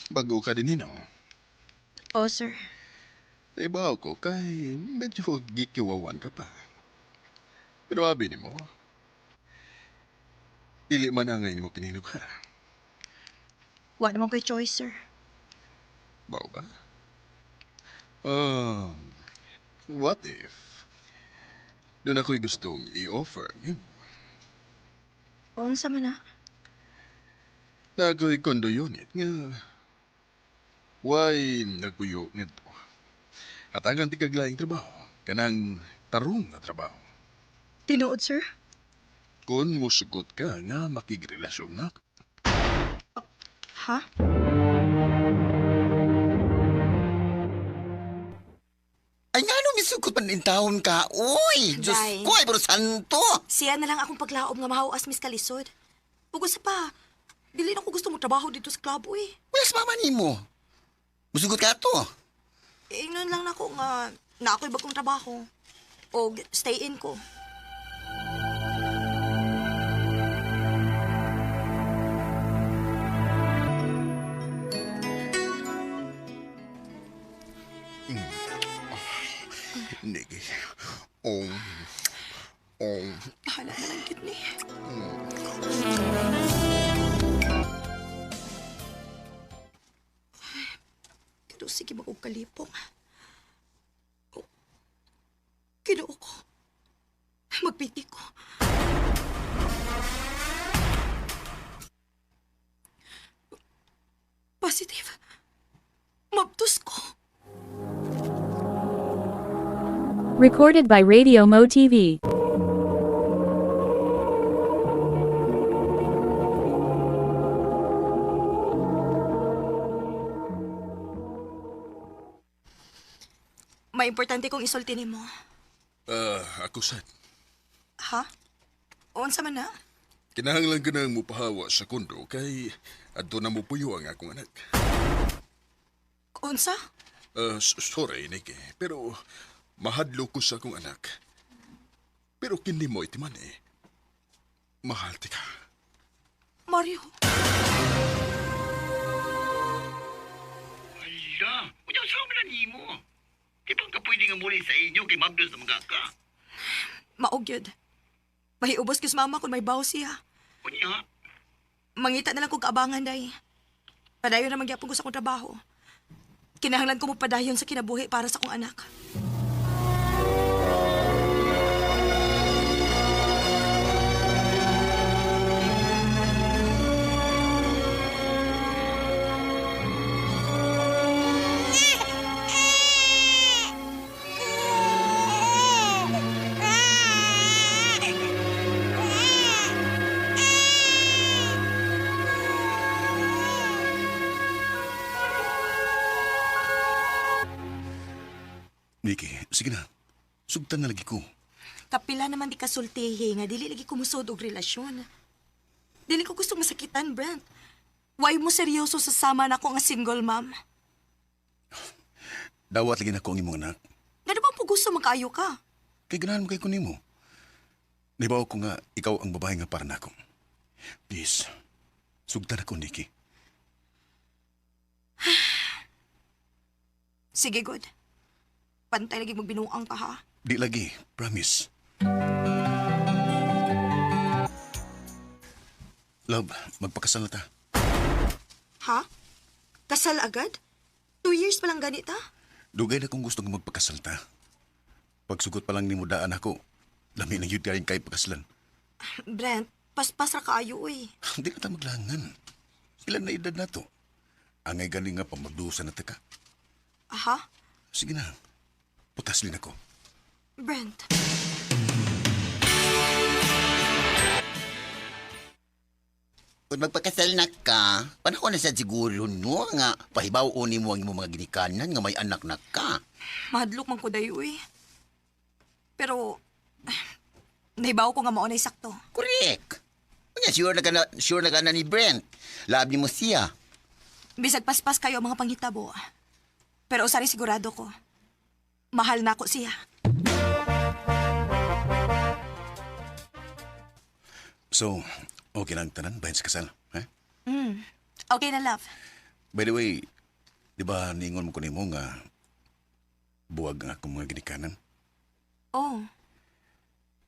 Bago ka din, no? Oo, sir. Ibaw ko kay medyo gikiwawan ka pa. Pero abi ni mo, dili man ang ngayon mo kinilugha. Wala naman ko'y choice, sir. Bao ba? What if doon ako'y gustong i-offer yun? Unsa man na? Na ako'y condo unit nga why nagpuyo nito. At ang tigaglaing trabaho, kanang tarong na trabaho. Tinuod, sir? Kung musugot ka nga makigrelasyon na. Ha? Ay nga no, misukot man in taon ka, uy! Diyos Day. ko, ay pero santo! Siya na lang akong paglaom nga mahawas mis kalisod. Ug sa pa, dili na ko gusto mo trabaho dito sa club, uy. Wala mama ni mo. Musugot ka to. Ingnon lang nako nga na ako'y bagong trabaho. O stay in ko. Niggy. Oh. Oh, Hala na lang gid ni. Pero sige ba kong kalipong? Oh, Ginoo ko. Magpiti ko. Positive. Mabtos ko. Recorded by Radio Mo TV. May importante kong isulti nimo. Ako sad. Ha? Unsa man na? Kinahanglan ka nang mupahawa sa kondo kay adto na mo puyo ang akong anak. Unsa? Sorry, Nikki, pero mahadlo ko sa akong anak. Pero kini mo itiman mahal ti ka. Mario. Hala, unyang sa man nimo. Di ba ka pwede nga muli sa inyo kay Magdos na mga ka? Maugyod. Mahiubos kis mama kung may baw siya. Unya, Mangita na lang kong kaabangan, day. Padayon na magyapon ko sa akong trabaho. Kinahanglan ko mo padayon sa kinabuhi para sa akong anak. Nikki, sige na. Sugtan na lagi ko. Kapila naman di kasultihi nga dili lagi kumusod og relasyon. Dili ko gusto masakitan, Brent. Why mo seryoso sa sama na ko nga single mom? Dawat lagi na ko ang imong anak. Nga bang po gusto magkaayo ka? Kay ganahan mo kay kunimo. Nibaw ko nga ikaw ang babae nga para nako. Please, sugtan ako, Nikki. Sige, good. Pantay lagi magbinuang ka, ha? Di lagi, promise. Love, magpakasal na ta. Ha? Kasal agad? 2 years pa lang ganita? Dugay na kung gusto nga magpakasal ta. Pagsugot pa lang ni mo daan ako, lami na yun kayo kay pakasalan. Brent, paspas ra kaayo, eh. Hindi na ta maglangan. Ilan na edad na to? Angay galing nga pamagdusa na ta ka. Aha? Sige na, putaslin ako. Brent. Kung magpakasal na ka, panahon na sa siguro no nga pahibaw ni mo ang imong mga ginikanan nga may anak na ka. Mahadlok man ko dayo, eh. Pero, nahibaw ko nga maunay sakto. Correct. Kanya sure na ka na ni Brent. Labi mo siya. Bisag paspas kayo ang mga panghitabo. Pero usari sigurado ko, mahal na ako siya. So, okay lang tanan bahin sa kasal, ha? Okay na, love. By the way, di ba niingon mo ko nimo nga buwag nga akong mga ginikanan? Oh,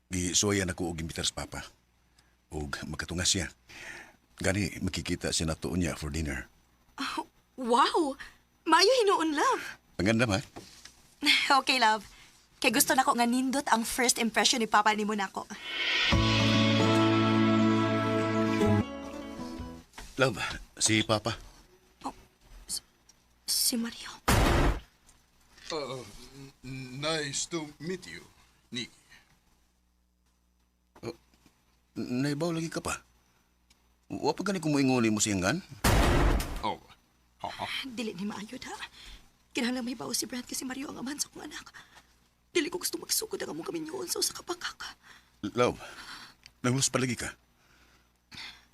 Gisuwayan ako og imbitar sa papa. Og magkatunga siya. Gani makikita siya na tuon niya for dinner. wow! Mayo hinuon, love. Ang ganda ma. Okay, love. Kay gusto na ko nga nindot ang first impression ni Papa ni mo nako. Love, si papa. Si Mario. Nice to meet you, Nikki. Naibaw lagi ka pa. Wa pa gani kung moingon mo siyang Oh, Dili ni maayod, ha? Kinahanglan may bawas si Brent kasi Mario ang amahan sa kong anak. Dili ko gusto magsugod ang among kaminyoon sa usa ka pakaka. Love, nanglos pa lagi ka.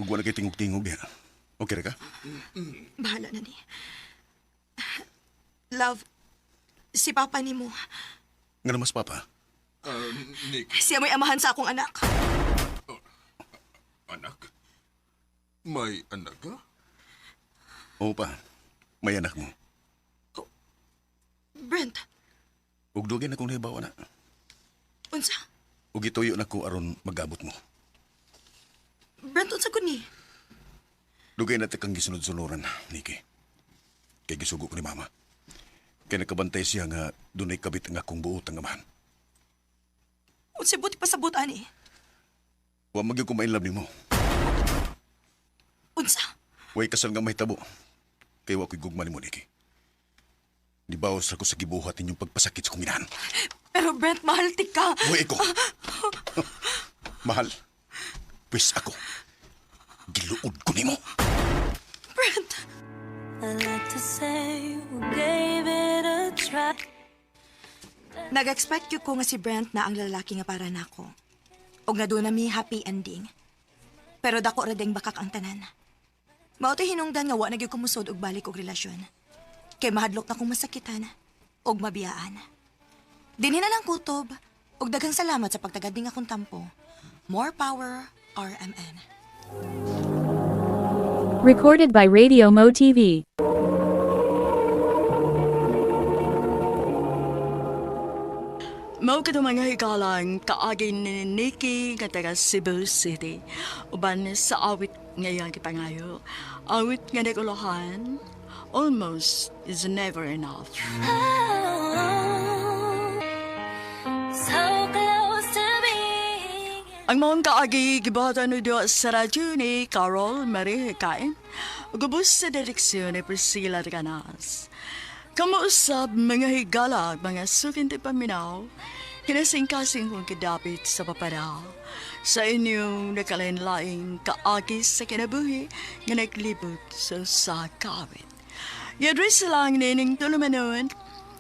Ug wala kay tingog-tingog diha. Okay ra ka? Bahala na ni. Love, si Papa ni mo. Nga namas papa. Nick, Siya may amahan sa akong anak. anak? May anak ka? Oo pa, may anak mo. Brent, Ug dugay na kung nahibaw na. unsa? ug gituyo na ko aron magabot mo. Brent, unsa ko ni? Dugay na kang gisunod-sunuran, Nikki. Kay gisugo ko ni Mama. Kay nakabantay siya nga dunay kabit ang akong buot ang amahan. Unsa buti pasabot ani? Wa magyud ko mainlove nimo. Unsa? Way kasal nga mahitabo. Kay wa ko'y gugma nimo, Nikki. Nibawas ra ko sa gibuhat ninyong pagpasakit sa kong inahan. Pero Brent, mahal ti ka. Way ko. Mahal. Pwes ako. Giluod ko nimo. Brent! Nag-expect ko nga si Brent na ang lalaki nga para nako. O nga doon na mi happy ending. Pero dako ra ding bakak ang tanan. Mao to hinungdan nga wa na gyud ko musod og balik og relasyon. Kay mahadlok na kong masakitan og mabiyaan. Dinhi na lang kutob og daghang salamat sa pagtagading akong tampo. More power, RMN. Recorded by Radio Mo TV. Mao ka mga hikalang kaagin ni Nikki nga taga Cebu City. Uban sa awit ngayon kipangayo. Awit nga naguluhan, almost is never enough. Ang mga kaagi gibatan no Diyos sa radyo ni Carol Marie Hikain. Ugubos sa direksyon ni Priscilla Ganas. Kamuusap mga higala, mga sukin ti paminaw, kinasing-kasing kong kidapit sa papada. Sa inyong nakalain-laing kaagis sa kinabuhi nga naglibot sa kawit. Yadris lang nining tulumanon,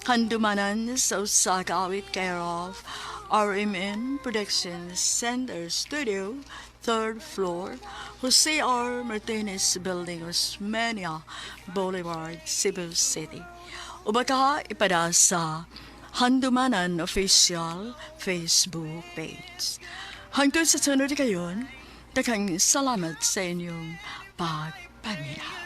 handumanan sa kawit care of RMN Productions Center Studio, 3rd floor, Jose R. Martinez Building, Osmeña Boulevard, Cebu City. O baka ipada sa Handumanan Official Facebook page. Hangtod sa sunod kayon, daghang salamat sa inyong pagpaminaw.